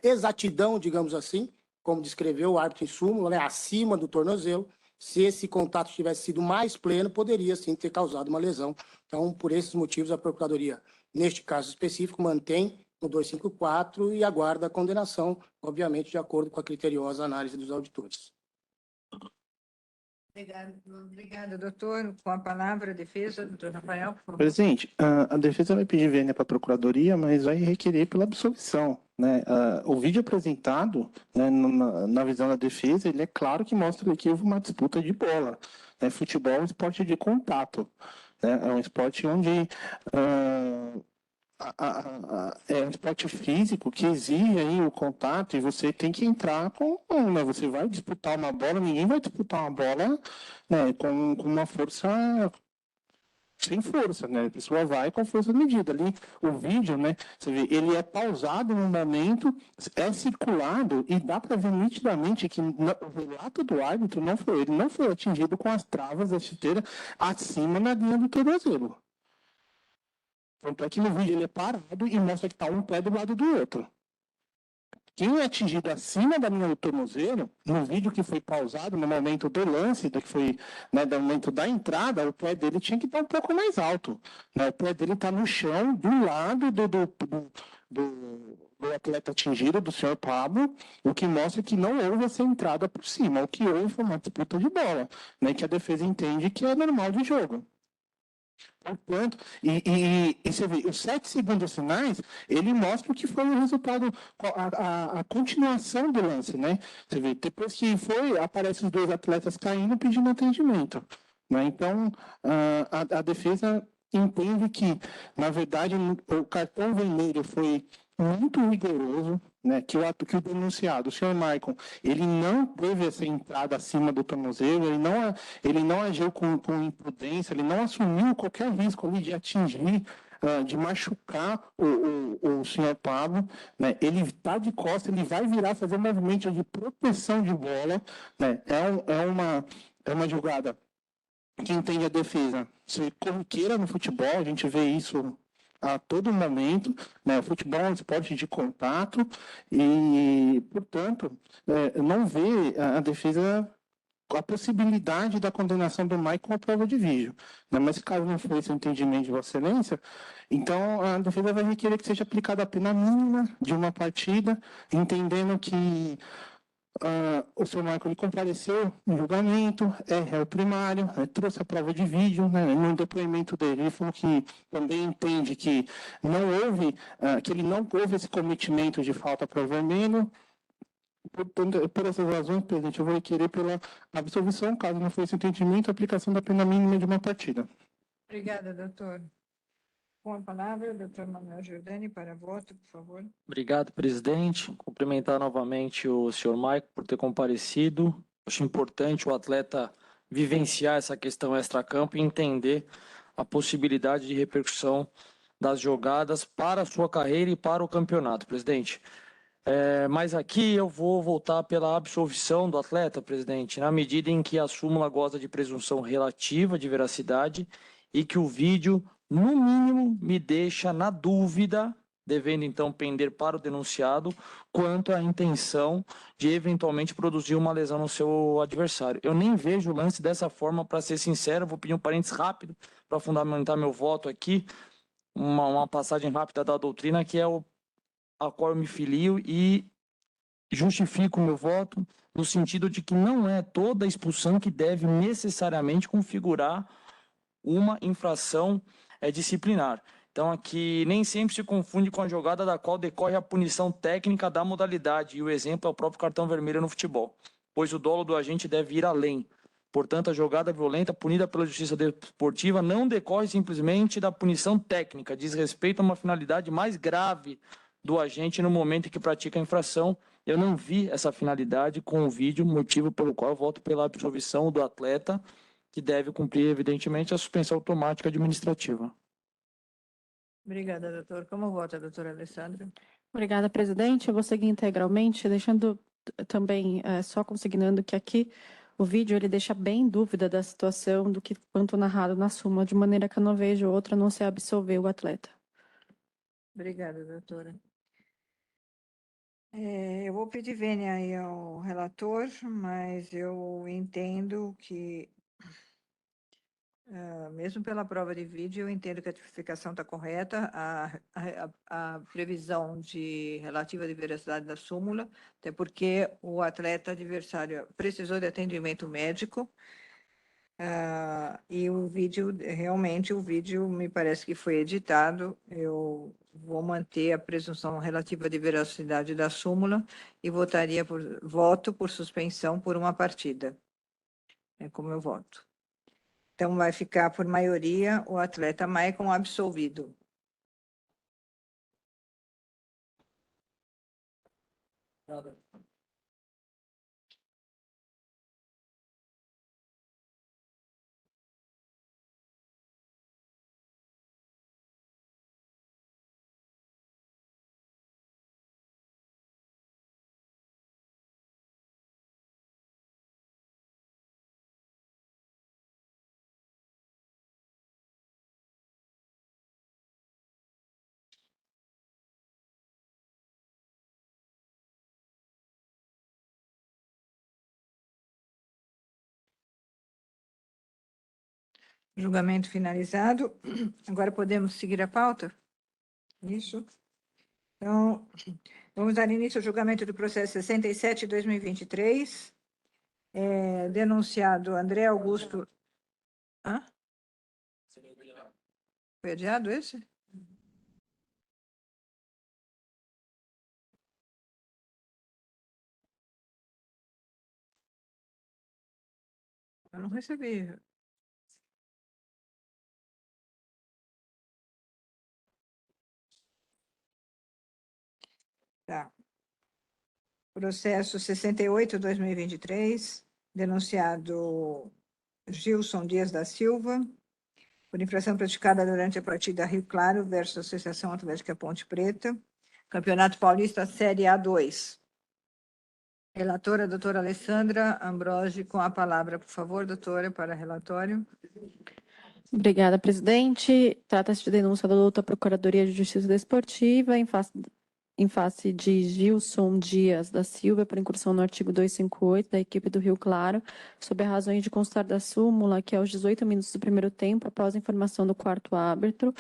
exatidão, digamos assim, como descreveu o árbitro em súmula, né, acima do tornozelo. Se esse contato tivesse sido mais pleno, poderia, sim, ter causado uma lesão. Então, por esses motivos, a Procuradoria, neste caso específico, mantém no 254 e aguarda a condenação, obviamente, de acordo com a criteriosa análise dos auditores. Obrigada, doutor. Com a palavra, a defesa, doutor Rafael, por favor. Presidente, a defesa vai pedir vênia para a Procuradoria, mas vai requerer pela absolvição, né? O vídeo apresentado, né, na visão da defesa, ele é claro que mostra que houve uma disputa de bola, né? Futebol é um esporte de contato, né? É um esporte onde é um esporte físico que exige aí o contato e você tem que entrar né? Você vai disputar uma bola, ninguém vai disputar uma bola, né, com uma força sem força, né? A pessoa vai com a força medida. Ali, o vídeo, né? Você vê, ele é pausado no momento, é circulado e dá para ver nitidamente que o relato do árbitro ele não foi atingido com as travas da chuteira acima na linha do tornozelo. Tanto é que no vídeo ele é parado e mostra que está um pé do lado do outro. Quem é atingido acima da linha do tornozelo, no vídeo que foi pausado, no momento do lance, que foi, né, no momento da entrada, o pé dele tinha que estar um pouco mais alto, né? O pé dele está no chão, do lado do atleta atingido, do senhor Pablo, o que mostra que não houve essa entrada por cima. O que houve foi uma disputa de bola, né, que a defesa entende que é normal de jogo. Portanto, e você vê, os 7 segundos finais, ele mostra o que foi o resultado, a continuação do lance, né? Você vê, depois que aparecem os 2 atletas caindo pedindo atendimento, né? Então, a defesa entende que, na verdade, o cartão vermelho foi muito rigoroso, né, que o denunciado, o senhor Maicon, ele não teve essa entrada acima do tornozelo, ele não agiu com imprudência, ele não assumiu qualquer risco ali de atingir, de machucar o senhor Pablo, né, ele está de costas, ele vai virar, fazer movimento de proteção de bola, né, é uma jogada que entende a defesa ser corriqueira no futebol, a gente vê isso a todo momento, né? O futebol é um esporte de contato e, portanto, não vê a defesa a possibilidade da condenação do Maicon com a prova de vídeo, né? Mas caso não for esse o entendimento de Vossa Excelência, então a defesa vai requerer que seja aplicada a pena mínima de uma partida, entendendo que o senhor Michael ele compareceu no julgamento, é réu primário, trouxe a prova de vídeo, né, no depoimento dele, ele falou que também entende que não houve, que ele não houve esse cometimento de falta para o vermelho. Portanto, por essas razões, presidente, eu vou requerer pela absolvição, caso não for esse entendimento, a aplicação da pena mínima de uma partida. Obrigada, doutor. Com a palavra, doutor Manuel Giordani, para voto, por favor. Obrigado, presidente. Cumprimentar novamente o senhor Maicon por ter comparecido. Acho importante o atleta vivenciar essa questão extracampo e entender a possibilidade de repercussão das jogadas para a sua carreira e para o campeonato, presidente. Mas aqui eu vou voltar pela absolvição do atleta, presidente, na medida em que a súmula goza de presunção relativa de veracidade e que o vídeo, no mínimo, me deixa na dúvida, devendo então pender para o denunciado, quanto à intenção de eventualmente produzir uma lesão no seu adversário. Eu nem vejo o lance dessa forma, para ser sincero, vou pedir um parênteses rápido para fundamentar meu voto aqui, uma passagem rápida da doutrina, que é a qual eu me filio e justifico o meu voto no sentido de que não é toda expulsão que deve necessariamente configurar uma infração disciplinar. Então, aqui nem sempre se confunde com a jogada da qual decorre a punição técnica da modalidade, e o exemplo é o próprio cartão vermelho no futebol, pois o dolo do agente deve ir além. Portanto, a jogada violenta punida pela justiça desportiva não decorre simplesmente da punição técnica, diz respeito a uma finalidade mais grave do agente no momento em que pratica a infração. Eu não vi essa finalidade com o vídeo, motivo pelo qual eu voto pela absolvição do atleta, que deve cumprir, evidentemente, a suspensão automática administrativa. Obrigada, doutor. Como vota, doutora Alessandra? Obrigada, presidente. Eu vou seguir integralmente, deixando também, só consignando que aqui o vídeo ele deixa bem em dúvida da situação do que quanto narrado na súmula, de maneira que eu não vejo outra a não ser absolver o atleta. Obrigada, doutora. Eu vou pedir vênia aí ao relator, mas eu entendo que, mesmo pela prova de vídeo, eu entendo que a tipificação está correta, a previsão de relativa de veracidade da súmula, até porque o atleta adversário precisou de atendimento médico, e o vídeo, realmente, o vídeo me parece que foi editado. Eu vou manter a presunção relativa de veracidade da súmula e voto por suspensão por uma partida. É como eu voto. Então, vai ficar por maioria o atleta Maicon absolvido. Julgamento finalizado. Agora podemos seguir a pauta? Isso. Então, vamos dar início ao julgamento do processo 67/2023. Denunciado André Augusto. Hã? Foi adiado esse? Eu não recebi. Tá. Processo 68/2023, denunciado Gilson Dias da Silva, por infração praticada durante a partida Rio Claro versus Associação Atlética Ponte Preta, Campeonato Paulista Série A2. Relatora, doutora Alessandra Ambrogi, com a palavra, por favor, doutora, para relatório. Obrigada, presidente. Trata-se de denúncia da douta Procuradoria de Justiça Desportiva em face de Gilson Dias da Silva por incursão no artigo 258 da equipe do Rio Claro, sob as razões de constar da súmula que aos 18 minutos do primeiro tempo, após a informação do quarto árbitro,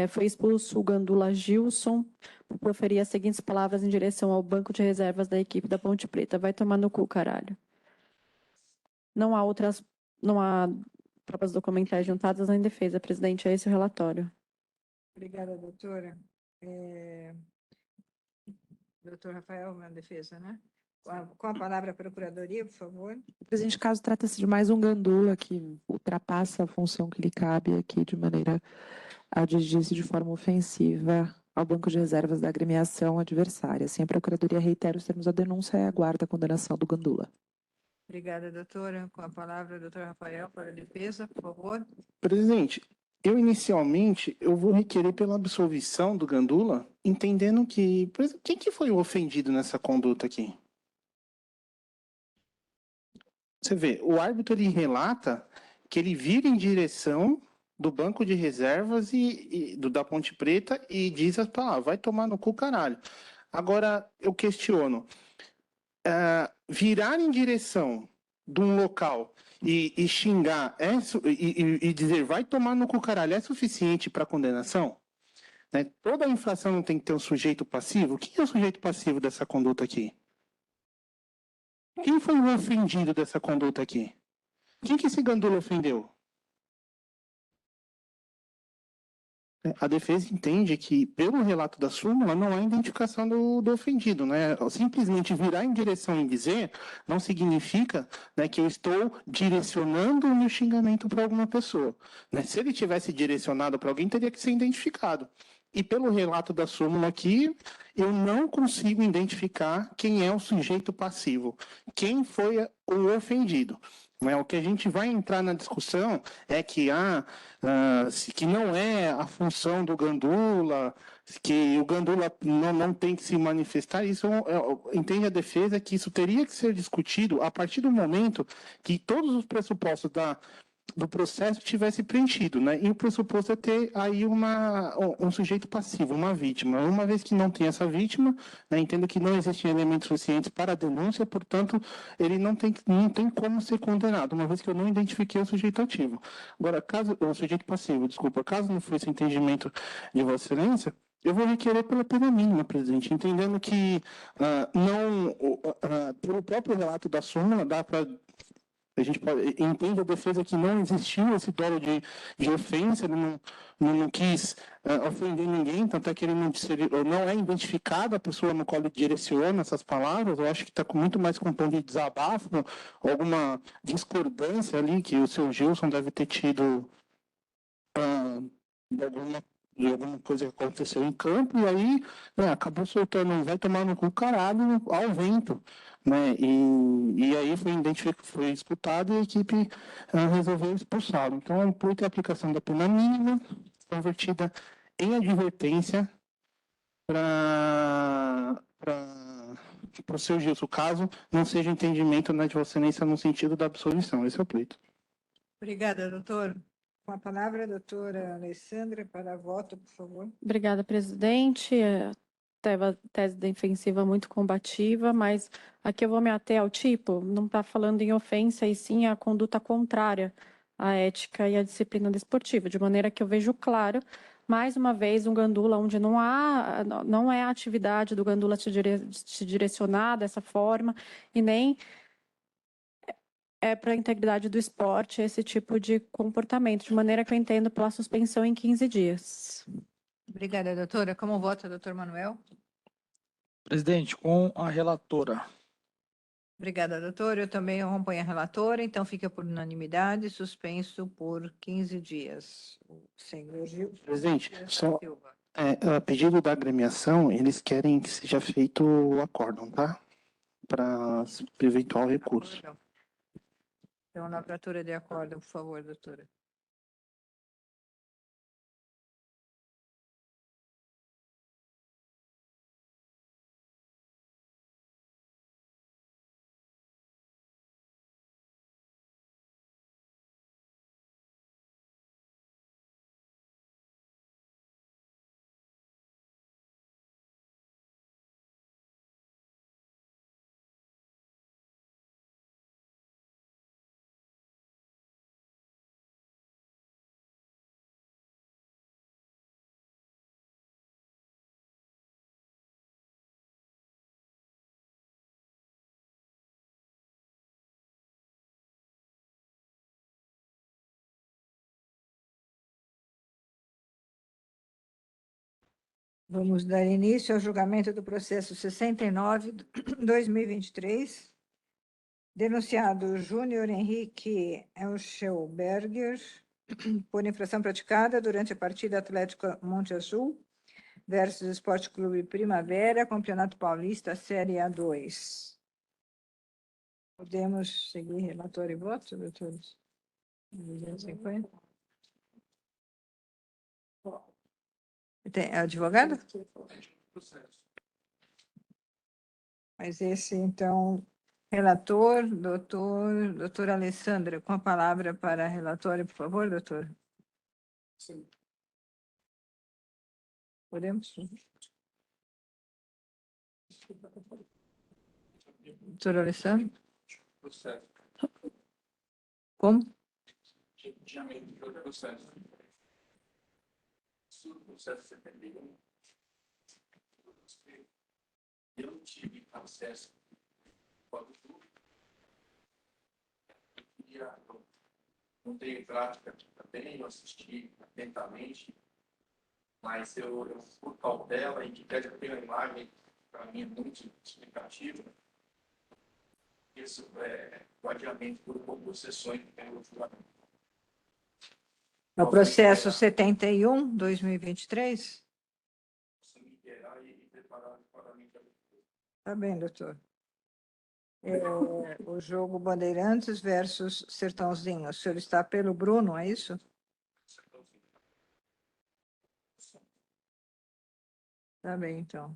foi expulso o gandula Gilson por proferir as seguintes palavras em direção ao banco de reservas da equipe da Ponte Preta: vai tomar no cu, caralho. Não há provas documentais juntadas em defesa, presidente. É esse o relatório. Obrigada, doutora. Doutor Rafael, na defesa, né? Com a palavra a Procuradoria, por favor. Presidente, caso trata-se de mais um gandula que ultrapassa a função que lhe cabe aqui de maneira a dirigir-se de forma ofensiva ao banco de reservas da agremiação adversária. Assim, a Procuradoria reitera os termos da denúncia e aguarda a condenação do gandula. Obrigada, doutora. Com a palavra, doutor Rafael, para a defesa, por favor. Presidente, inicialmente eu vou requerer pela absolvição do gandula, entendendo que... Quem que foi o ofendido nessa conduta aqui? Você vê, o árbitro ele relata que ele vira em direção do banco de reservas da Ponte Preta e diz as palavras: vai tomar no cu, caralho. Agora, eu questiono, virar em direção de um local e xingar e dizer vai tomar no cu, caralho, é suficiente para condenação? Né? Toda infração não tem que ter um sujeito passivo? Quem é o sujeito passivo dessa conduta aqui? Quem foi o ofendido dessa conduta aqui? Quem que esse gandula ofendeu? A defesa entende que, pelo relato da súmula, não há identificação do ofendido, né? Simplesmente virar em direção e dizer não significa, né, que eu estou direcionando o meu xingamento para alguma pessoa. Né? Se ele tivesse direcionado para alguém, teria que ser identificado. E pelo relato da súmula aqui, eu não consigo identificar quem é o sujeito passivo, quem foi o ofendido. O que a gente vai entrar na discussão é que que não é a função do gandula, que o gandula não tem que se manifestar. Isso entende a defesa que isso teria que ser discutido a partir do momento que todos os pressupostos do processo tivesse preenchido, né? E o pressuposto é ter aí um sujeito passivo, uma vítima. Uma vez que não tem essa vítima, né, entendo que não existem elementos suficientes para a denúncia, portanto, ele não tem como ser condenado, uma vez que eu não identifiquei o sujeito ativo. Agora, o sujeito passivo, desculpa, caso não for esse entendimento de Vossa Excelência, eu vou requerer pela pena mínima, presidente, entendendo que pelo próprio relato da súmula, dá para... A gente entende a defesa que não existiu esse dolo de ofensa, ele não quis ofender ninguém, tanto é que ele não é identificado a pessoa no qual ele direciona essas palavras. Eu acho que está muito mais com um tom de desabafo, alguma discordância ali que o seu Gilson deve ter tido de alguma coisa que aconteceu em campo, e aí acabou soltando, vai tomar no cu, caralho, ao vento. Né? E aí foi disputado e a equipe resolveu expulsá-lo. Então, por ter a aplicação da pena mínima, convertida em advertência para o seu Gilson, caso não seja entendimento de Vossa Excelência no sentido da absolvição. Esse é o pleito. Obrigada, doutor. Com a palavra, a doutora Alessandra, para voto, por favor. Obrigada, presidente. Tese defensiva muito combativa, mas aqui eu vou me ater ao tipo, não está falando em ofensa, e sim a conduta contrária à ética e à disciplina desportiva, de maneira que eu vejo claro, mais uma vez, um gandula onde não é a atividade do gandula se direcionar dessa forma, e nem é para a integridade do esporte esse tipo de comportamento, de maneira que eu entendo pela suspensão em 15 dias. Obrigada, doutora. Como vota, doutor Manuel? Presidente, com a relatora. Obrigada, doutora. Eu também acompanho a relatora, então fica por unanimidade, suspenso por 15 dias. O senhor Gil. Presidente, só A pedido da agremiação, eles querem que seja feito o acórdão, tá? Para eventual recurso. Então, na abertura de acórdão, por favor, doutora. Vamos dar início ao julgamento do processo 69/2023, denunciado Júnior Henrique Elschelberger, por infração praticada durante a partida Atlético Monte Azul versus Esporte Clube Primavera, Campeonato Paulista, Série A2. Podemos seguir relatório e voto, doutores? 250. Tem advogado? Mas esse, então, relator, doutora Alessandra, com a palavra para relatório, por favor, doutor. Sim. Podemos? Doutora Alessandra? Como? Eu não tive acesso ao YouTube. Não tenho prática também, eu assisti atentamente, mas eu por cautela e que quer ter uma imagem, para mim, é muito explicativa. Isso é o adiamento por poucas sessões que tem o julgamento. No processo 71/2023? Tá bem, doutor. O jogo Bandeirantes versus Sertãozinho. O senhor está pelo Bruno, é isso? Tá bem, então.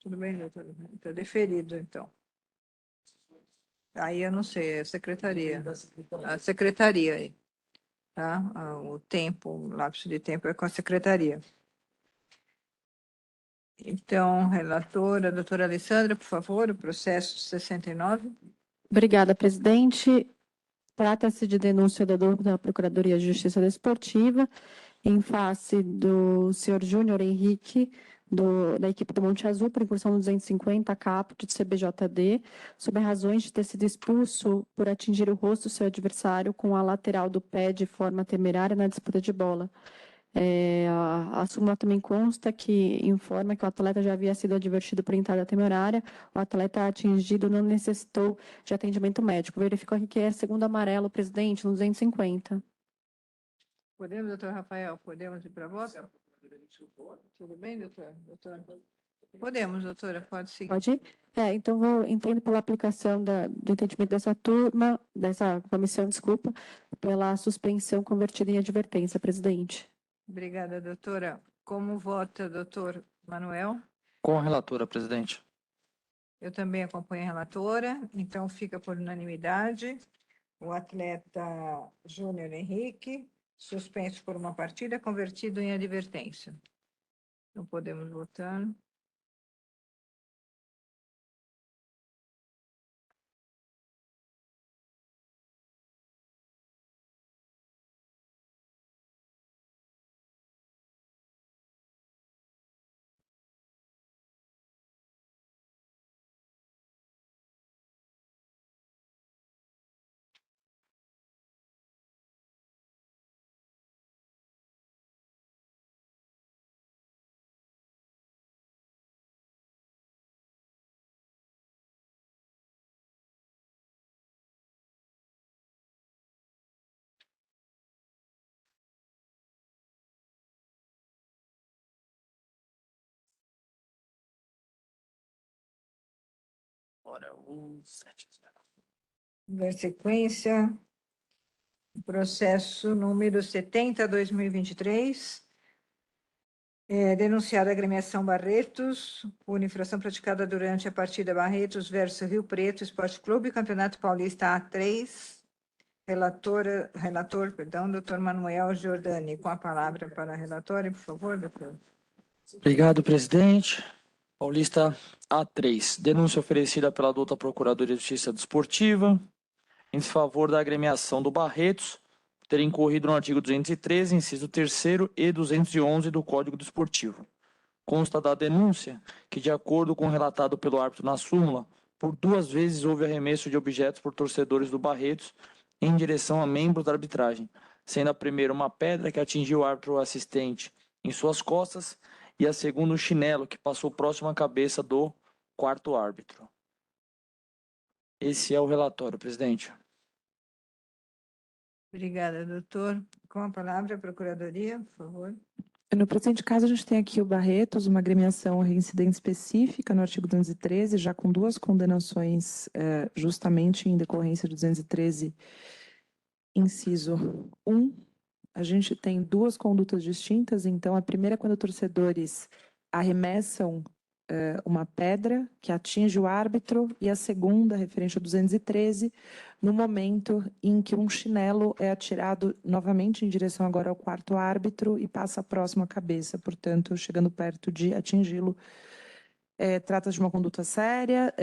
Tudo bem, doutor? Está deferido, então. Aí eu não sei, é a secretaria. A secretaria aí. Tá? O tempo, o lapso de tempo é com a secretaria. Então, relatora, doutora Alessandra, por favor, o processo 69. Obrigada, presidente. Trata-se de denúncia da Procuradoria de Justiça Desportiva em face do senhor Júnior Henrique, da equipe do Monte Azul, por incursão no 250 caput de CBJD, sob razões de ter sido expulso por atingir o rosto do seu adversário com a lateral do pé de forma temerária na disputa de bola. A súmula também consta que informa que o atleta já havia sido advertido por entrada temerária, o atleta atingido não necessitou de atendimento médico. Verificou aqui que é segundo amarelo, presidente, no 250. Podemos, doutor Rafael? Podemos ir para a voto? Tudo bem, doutor? Podemos, doutora, pode seguir. Pode ir? Então, entendo pela aplicação do entendimento dessa turma, dessa comissão, desculpa, pela suspensão convertida em advertência, presidente. Obrigada, doutora. Como vota, doutor Manuel? Com a relatora, presidente. Eu também acompanho a relatora, então fica por unanimidade. O atleta Júnior Henrique, suspenso por uma partida, convertido em advertência. Não podemos votar. Agora, o 7. Dar sequência, processo número 70/2023, denunciada a agremiação Barretos, por infração praticada durante a partida Barretos versus Rio Preto Esporte Clube, Campeonato Paulista A3. Relator, doutor Manuel Giordani. Com a palavra para a relatora, por favor, doutor. Obrigado, presidente. Paulista A3. Denúncia oferecida pela adulta Procuradoria de Justiça Desportiva em favor da agremiação do Barretos, ter incorrido no artigo 213, inciso 3º e 211 do Código Desportivo. Consta da denúncia que, de acordo com o relatado pelo árbitro na súmula, por 2 vezes houve arremesso de objetos por torcedores do Barretos em direção a membros da arbitragem, sendo a primeira uma pedra que atingiu o árbitro assistente em suas costas e a segunda um chinelo que passou próximo à cabeça do 4º árbitro. Esse é o relatório, presidente. Obrigada, doutor. Com a palavra a Procuradoria, por favor. No presente caso, a gente tem aqui o Barretos, uma agremiação reincidente específica no artigo 213, já com 2 condenações justamente em decorrência do 213, inciso 1. A gente tem 2 condutas distintas, então a primeira é quando torcedores arremessam uma pedra que atinge o árbitro, e a segunda, referente ao 213, no momento em que um chinelo é atirado novamente em direção agora ao 4º árbitro e passa próximo à cabeça, portanto, chegando perto de atingi-lo. Trata-se de uma conduta séria.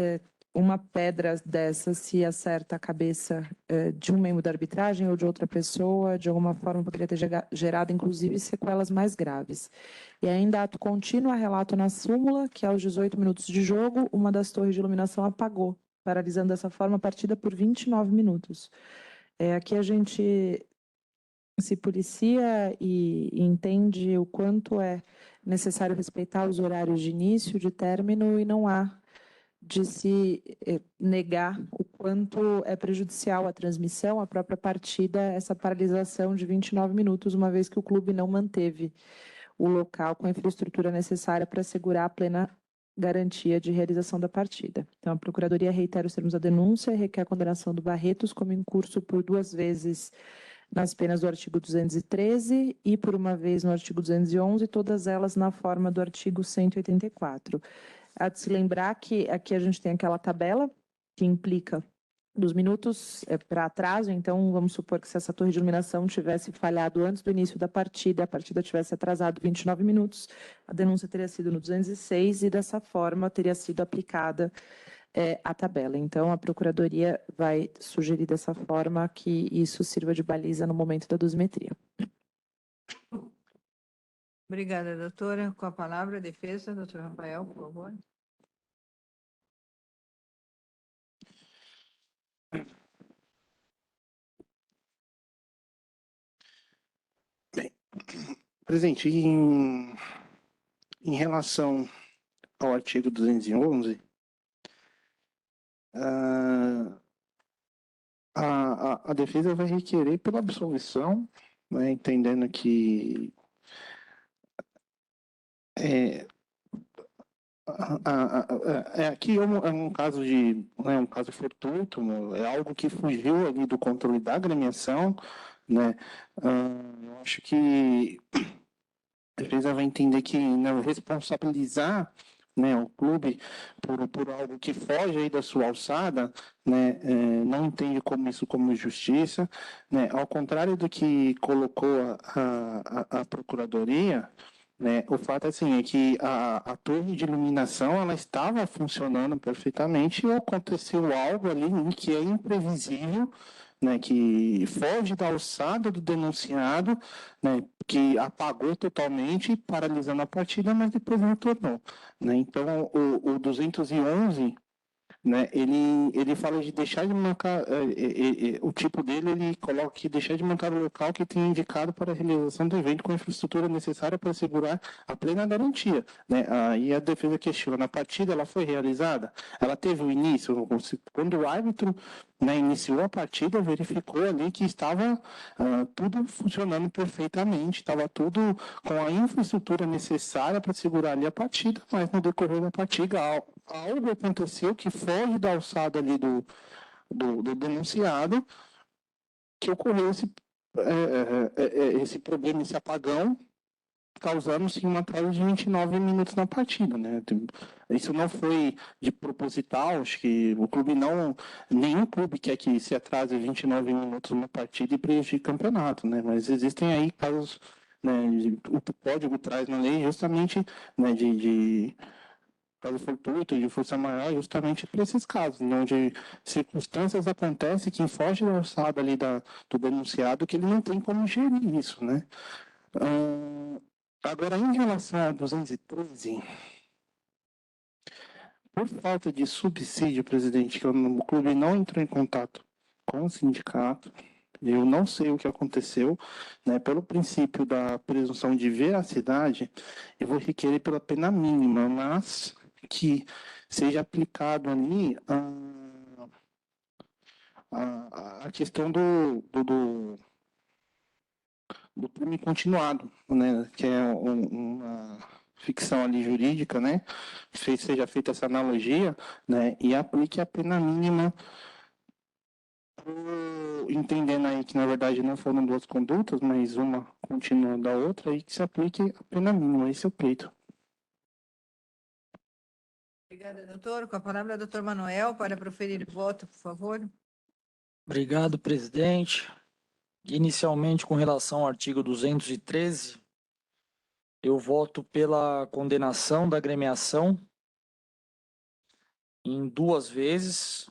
Uma pedra dessa, se acerta a cabeça de um membro da arbitragem ou de outra pessoa, de alguma forma poderia ter gerado, inclusive, sequelas mais graves. E ainda ato contínuo, relato na súmula que aos 18 minutos de jogo, uma das torres de iluminação apagou, paralisando dessa forma a partida por 29 minutos. Aqui a gente se policia e entende o quanto é necessário respeitar os horários de início, de término, e não há de se negar o quanto é prejudicial à transmissão, à própria partida, essa paralisação de 29 minutos, uma vez que o clube não manteve o local com a infraestrutura necessária para assegurar a plena garantia de realização da partida. Então, a Procuradoria reitera os termos da denúncia e requer a condenação do Barretos como incurso por 2 vezes nas penas do artigo 213 e por 1 vez no artigo 211, todas elas na forma do artigo 184. Há de se lembrar que aqui a gente tem aquela tabela que implica dos minutos para atraso, então vamos supor que se essa torre de iluminação tivesse falhado antes do início da partida, a partida tivesse atrasado 29 minutos, a denúncia teria sido no 206 e dessa forma teria sido aplicada a tabela. Então a Procuradoria vai sugerir dessa forma que isso sirva de baliza no momento da dosimetria. Obrigada, doutora. Com a palavra a defesa, doutor Rafael, por favor. Bem, presidente, em relação ao artigo 211, a defesa vai requerer pela absolvição, né, entendendo que aqui é um caso um caso fortuito, é algo que fugiu ali do controle da agremiação, né? Eu acho que a defesa vai entender que, né, responsabilizar, né, o clube por algo que foge aí da sua alçada, né, não entende como isso como justiça, né? Ao contrário do que colocou a Procuradoria, né, o fato assim, é que a torre de iluminação ela estava funcionando perfeitamente e aconteceu algo ali que é imprevisível, né, que foge da alçada do denunciado, né, que apagou totalmente, paralisando a partida, mas depois retornou, né? Então, o 211, né, ele fala de deixar de marcar, o tipo dele, ele coloca que deixar de marcar o local que tem indicado para a realização do evento com a infraestrutura necessária para assegurar a plena garantia, né? Aí a defesa questiona, a partida ela foi realizada? Ela teve o início? Quando o árbitro, né, iniciou a partida, verificou ali que estava tudo funcionando perfeitamente, estava tudo com a infraestrutura necessária para segurar ali a partida, mas no decorrer da partida, algo aconteceu que foge da alçada ali do denunciado, que ocorreu esse problema, esse apagão, causando sim uma atraso de 29 minutos na partida, né? Isso não foi de proposital, acho que o clube não, nenhum clube quer que se atrase 29 minutos na partida e prejudique o campeonato, né? Mas existem aí casos, né, o código traz na lei justamente, né, de caso fortuito, de força maior, justamente para esses casos, onde circunstâncias acontecem que fogem da alçada ali do denunciado, que ele não tem como gerir isso, né? Agora, em relação a 213, por falta de subsídio, presidente, que o clube não entrou em contato com o sindicato, eu não sei o que aconteceu, né? Pelo princípio da presunção de veracidade, eu vou requerer pela pena mínima, mas que seja aplicado ali a questão do crime continuado, né, que é uma ficção ali jurídica, né, seja feita essa analogia, né, e aplique a pena mínima, entendendo aí que na verdade não foram duas condutas, mas uma continua da outra, e que se aplique a pena mínima. Esse é o pleito. Obrigada, doutor. Com a palavra, doutor Manuel, para proferir o voto, por favor. Obrigado, presidente. Inicialmente, com relação ao artigo 213, eu voto pela condenação da agremiação em 2 vezes,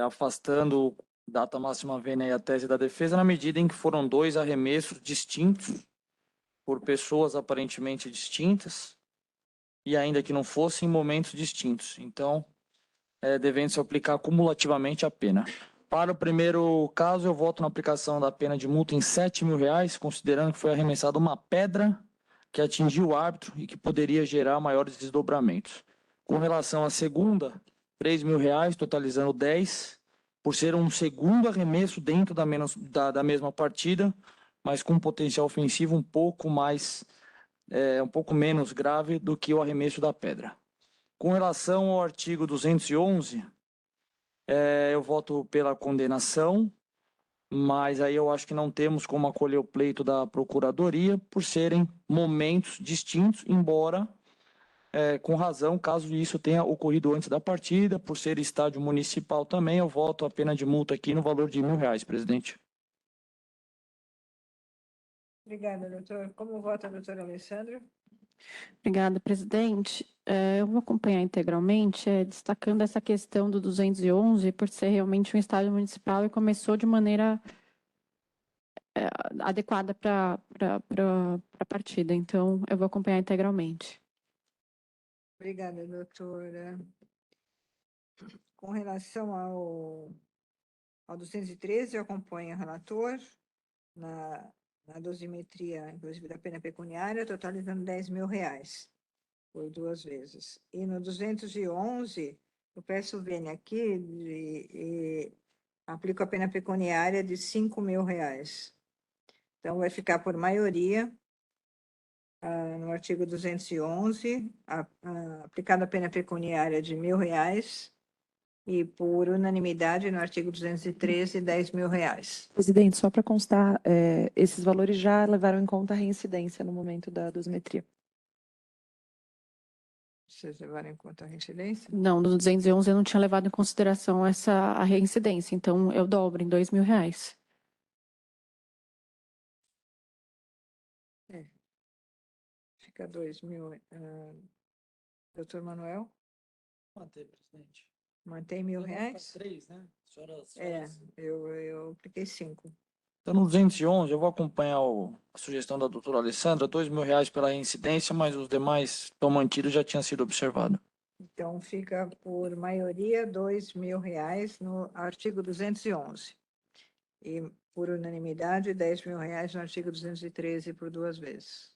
afastando data máxima vênia e a tese da defesa, na medida em que foram 2 arremessos distintos por pessoas aparentemente distintas e ainda que não fossem em momentos distintos. Então, devendo se aplicar cumulativamente a pena. Para o primeiro caso, eu voto na aplicação da pena de multa em R$ 7.000, considerando que foi arremessada uma pedra que atingiu o árbitro e que poderia gerar maiores desdobramentos. Com relação à segunda, R$ 3.000, totalizando 10, por ser um segundo arremesso dentro da mesma partida, mas com um potencial ofensivo um pouco menos grave do que o arremesso da pedra. Com relação ao artigo 211, eu voto pela condenação, mas aí eu acho que não temos como acolher o pleito da Procuradoria por serem momentos distintos, embora com razão, caso isso tenha ocorrido antes da partida, por ser estádio municipal também, eu voto a pena de multa aqui no valor de R$ 1.000, presidente. Obrigada, doutor. Como vota a doutora Alessandra? Obrigada, presidente. Eu vou acompanhar integralmente, destacando essa questão do 211, por ser realmente um estádio municipal e começou de maneira adequada para a partida. Então, eu vou acompanhar integralmente. Obrigada, doutora. Com relação ao 213, eu acompanho o relator na dosimetria, inclusive da pena pecuniária, totalizando R$ 10.000 por 2 vezes. E no 211, eu peço vênia aqui e aplico a pena pecuniária de R$ 5.000. Então, vai ficar por maioria, no artigo 211, aplicada a pena pecuniária de R$ 1.000 e por unanimidade no artigo 213, R$ 10.000. Presidente, só para constar, esses valores já levaram em conta a reincidência no momento da dosimetria. Vocês levaram em conta a reincidência? Não, no 211 eu não tinha levado em consideração a reincidência, então eu dobro em R$ 2.000. Fica 2.000. Doutor Manuel? Mantém, presidente. Mantém R$ 1.000? 3, né? Eu apliquei 5. Então, no 211, eu vou acompanhar a sugestão da doutora Alessandra, R$ 2.000 pela reincidência, mas os demais estão mantidos, já tinha sido observado. Então, fica por maioria R$ 2.000 no artigo 211. E, por unanimidade, R$ 10.000 no artigo 213 por 2 vezes.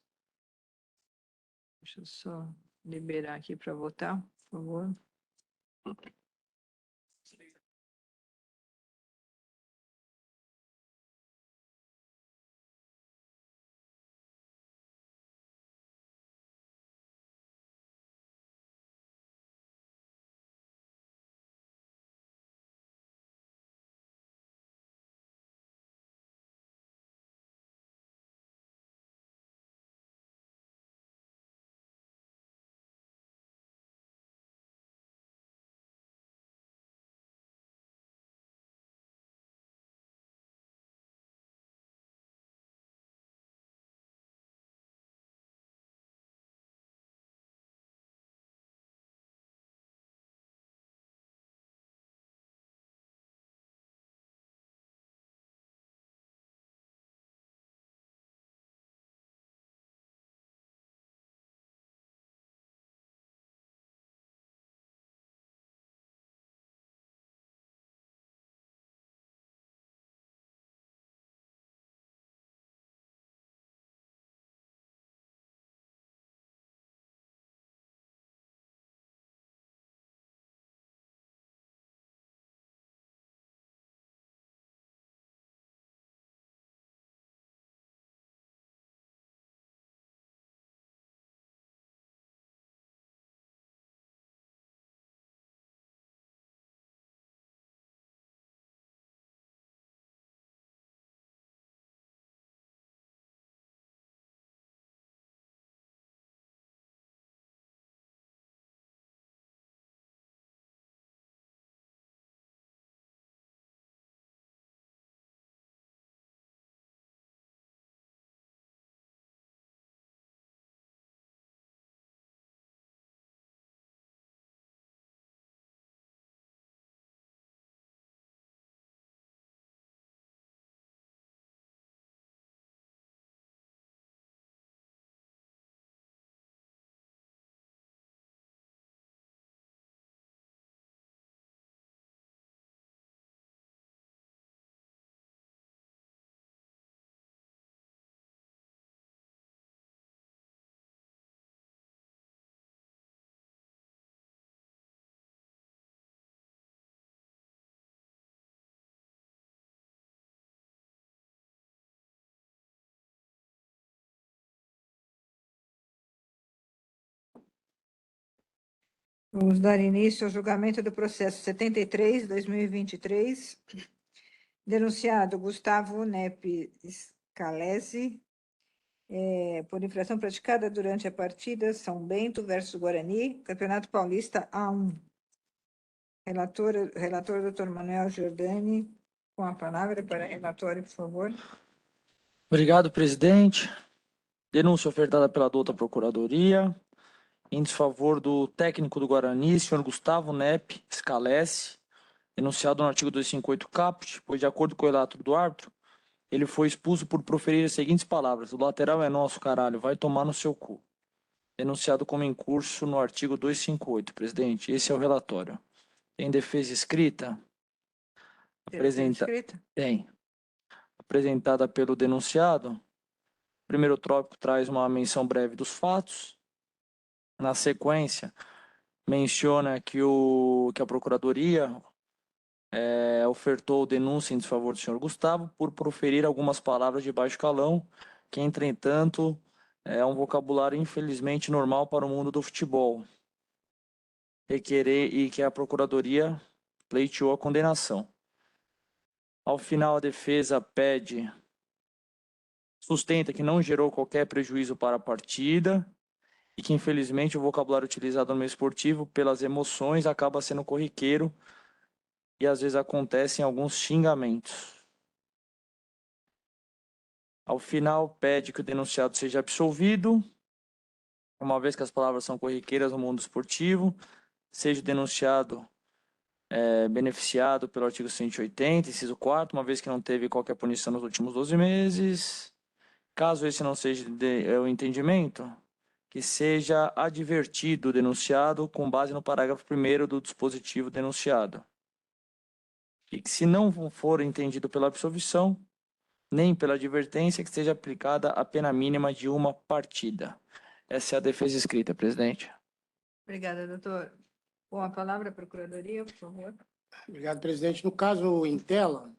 Deixa eu só liberar aqui para votar, por favor. Vamos dar início ao julgamento do processo 73/2023. Denunciado Gustavo Nepe Scalesi, por infração praticada durante a partida São Bento versus Guarani, Campeonato Paulista A1. Relator Dr. Manuel Giordani, com a palavra para relatório, por favor. Obrigado, presidente. Denúncia ofertada pela douta Procuradoria em desfavor do técnico do Guarani, senhor Gustavo Nepe Scalesi, denunciado no artigo 258 caput, pois, de acordo com o relato do árbitro, ele foi expulso por proferir as seguintes palavras: o lateral é nosso, caralho, vai tomar no seu cu. Denunciado como em curso no artigo 258, presidente. Esse é o relatório. Tem defesa escrita? Tem. Apresentada pelo denunciado. O primeiro tópico traz uma menção breve dos fatos. Na sequência, menciona que a Procuradoria ofertou denúncia em desfavor do senhor Gustavo por proferir algumas palavras de baixo calão, que, entretanto, é um vocabulário infelizmente normal para o mundo do futebol. E que a Procuradoria pleiteou a condenação. Ao final, a defesa sustenta que não gerou qualquer prejuízo para a partida e que, infelizmente, o vocabulário utilizado no meio esportivo, pelas emoções, acaba sendo corriqueiro e, às vezes, acontecem alguns xingamentos. Ao final, pede que o denunciado seja absolvido, uma vez que as palavras são corriqueiras no mundo esportivo, seja o denunciado beneficiado pelo artigo 180, inciso 4º, uma vez que não teve qualquer punição nos últimos 12 meses. Caso esse não seja o entendimento, que seja advertido o denunciado com base no parágrafo 1º do dispositivo denunciado. E que, se não for entendido pela absolvição, nem pela advertência, que seja aplicada a pena mínima de uma partida. Essa é a defesa escrita, presidente. Obrigada, doutor. Com a palavra, a Procuradoria, por favor. Obrigado, presidente. No caso em tela,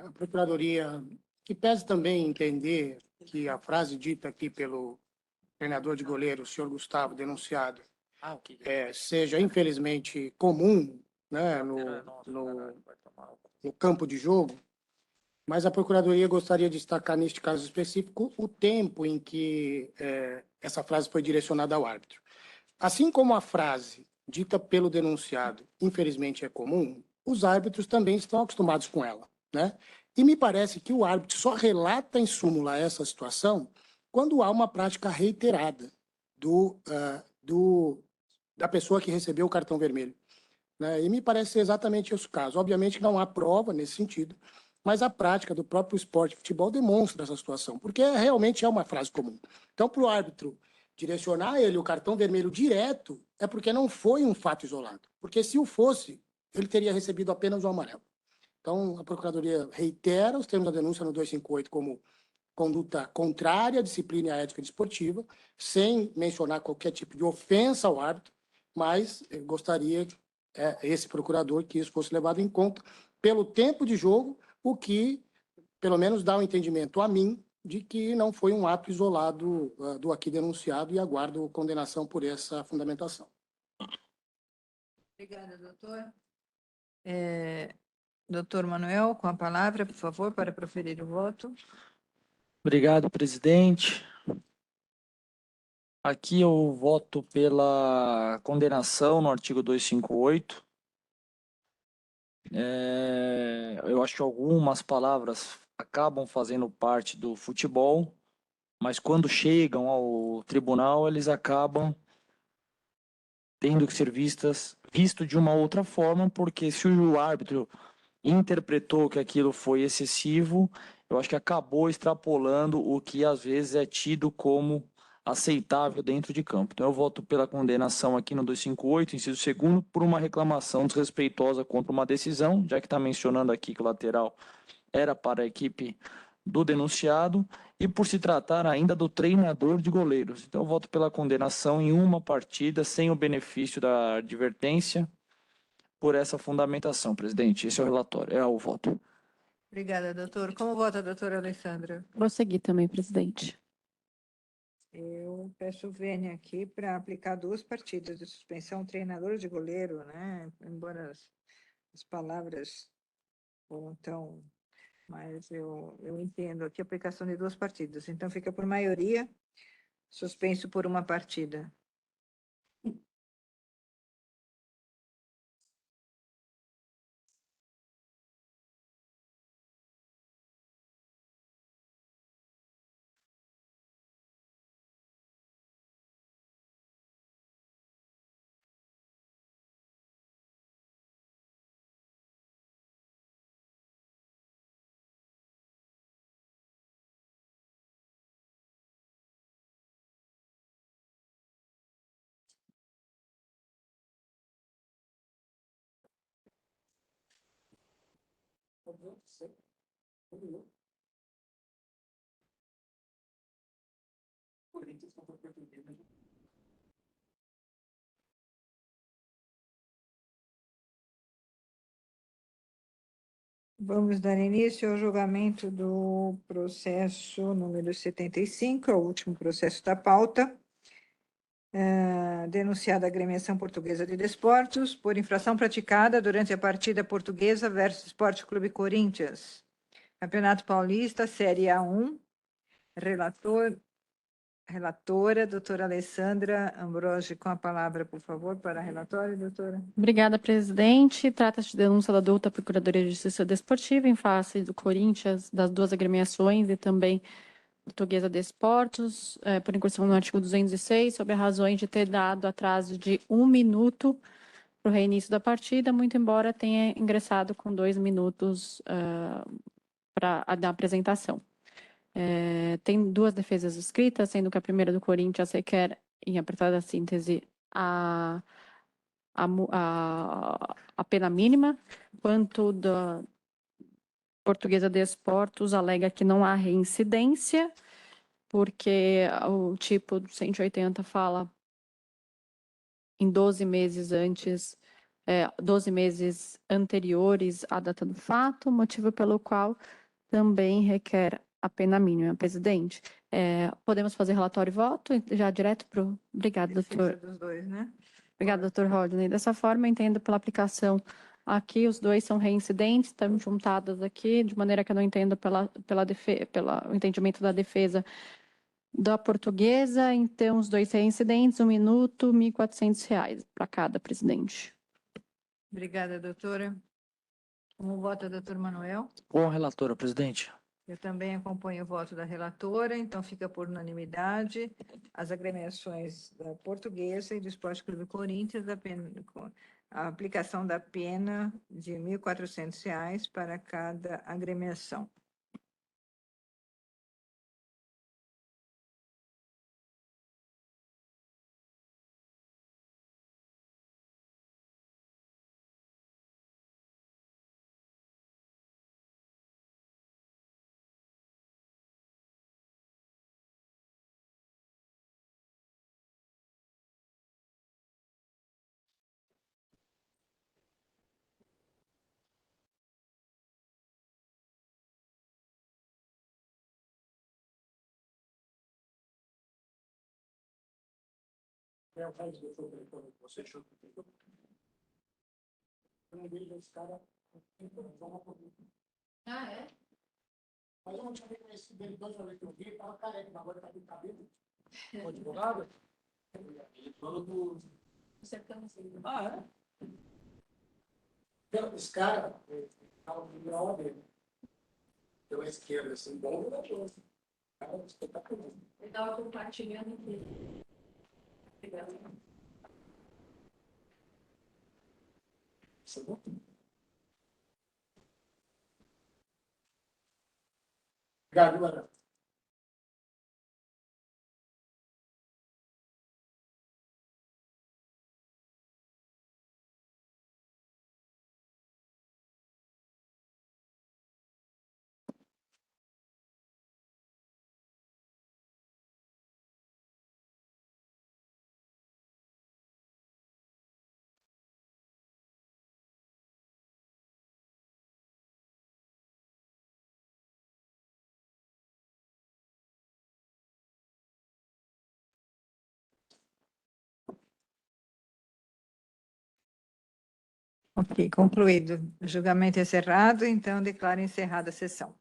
a Procuradoria, que pese também entender que a frase dita aqui pelo treinador de goleiro, o senhor Gustavo, denunciado, seja infelizmente comum, né, no campo de jogo, mas a Procuradoria gostaria de destacar, neste caso específico, o tempo em que essa frase foi direcionada ao árbitro. Assim como a frase dita pelo denunciado, infelizmente é comum, os árbitros também estão acostumados com ela, né? E me parece que o árbitro só relata em súmula essa situação quando há uma prática reiterada da pessoa que recebeu o cartão vermelho, né? E me parece ser exatamente esse o caso. Obviamente que não há prova nesse sentido, mas a prática do próprio esporte de futebol demonstra essa situação, porque realmente é uma frase comum. Então, para o árbitro direcionar ele o cartão vermelho direto, é porque não foi um fato isolado. Porque se o fosse, ele teria recebido apenas o amarelo. Então, a Procuradoria reitera os termos da denúncia no 258 como conduta contrária à disciplina e à ética desportiva, sem mencionar qualquer tipo de ofensa ao árbitro, mas gostaria, esse procurador, que isso fosse levado em conta pelo tempo de jogo, o que, pelo menos, dá um entendimento a mim de que não foi um ato isolado do aqui denunciado, e aguardo condenação por essa fundamentação. Obrigada, doutor. Doutor Manuel, com a palavra, por favor, para proferir o voto. Obrigado, presidente. Aqui eu voto pela condenação no artigo 258. Eu acho que algumas palavras acabam fazendo parte do futebol, mas quando chegam ao tribunal, eles acabam tendo que ser visto de uma outra forma, porque se o árbitro interpretou que aquilo foi excessivo, eu acho que acabou extrapolando o que às vezes é tido como aceitável dentro de campo. Então eu voto pela condenação aqui no 258, inciso 2º, por uma reclamação desrespeitosa contra uma decisão, já que está mencionando aqui que o lateral era para a equipe do denunciado, e por se tratar ainda do treinador de goleiros. Então eu voto pela condenação em uma partida, sem o benefício da advertência, por essa fundamentação, presidente. Esse é o relatório, é o voto. Obrigada, doutor. Como vota a doutora Alessandra? Vou seguir também, presidente. Eu Eu peço o Vênia aqui para aplicar 2 partidas de suspensão, treinador de goleiro, né? Embora as palavras foram tão... Mas eu entendo aqui a aplicação de 2 partidas. Então, fica por maioria, suspenso por 1 partida. Vamos dar início ao julgamento do processo número 75, é o último processo da pauta. Denunciada a agremiação portuguesa de desportos por infração praticada durante a partida portuguesa versus Esporte Clube Corinthians. Campeonato Paulista, Série A1. Relatora, doutora Alessandra Ambrogi, com a palavra, por favor, para a relatória, doutora. Obrigada, presidente. Trata-se de denúncia da adulta Procuradoria de Justiça Desportiva em face do Corinthians, das 2 agremiações e também Portuguesa de Esportes, por incursão no artigo 206, sob razões de ter dado atraso de 1 minuto para o reinício da partida, muito embora tenha ingressado com 2 minutos para a da apresentação. Tem 2 defesas escritas, sendo que a primeira do Corinthians requer, em apertada síntese, a pena mínima, quanto da Portuguesa de Esportes alega que não há reincidência, porque o tipo 180 fala em 12 meses antes, 12 meses anteriores à data do fato, motivo pelo qual também requer a pena mínima, presidente. Podemos fazer relatório e voto já direto para o... Obrigada, doutor. Dos 2, né? Obrigada, doutor Rodney. Dessa forma, entendo pela aplicação aqui, os 2 são reincidentes, estão juntados aqui, de maneira que eu não entendo pelo entendimento da defesa da portuguesa. Então, os 2 reincidentes, 1 minuto, R$ 1.400 para cada, presidente. Obrigada, doutora. Como vota, doutor Manuel? Com a relatora, presidente. Eu também acompanho o voto da relatora, então fica por unanimidade as agremiações da Portuguesa e do Esporte Clube Corinthians, a aplicação da pena de R$ 1.400 para cada agremiação. Ah, é? Mas eu não tinha reconhecido ele 2 vezes que eu vi, ele estava careca, agora está com cabelo. O advogado? Ah, é? Então, esse cara, estava na hora dele. Pela esquerda, assim, bom jogador. Cara, espetacular. Ele estava compartilhando aqui. Obrigada. Isso é bom. Obrigado, Ana. Ok, concluído. O julgamento encerrado, então declaro encerrada a sessão.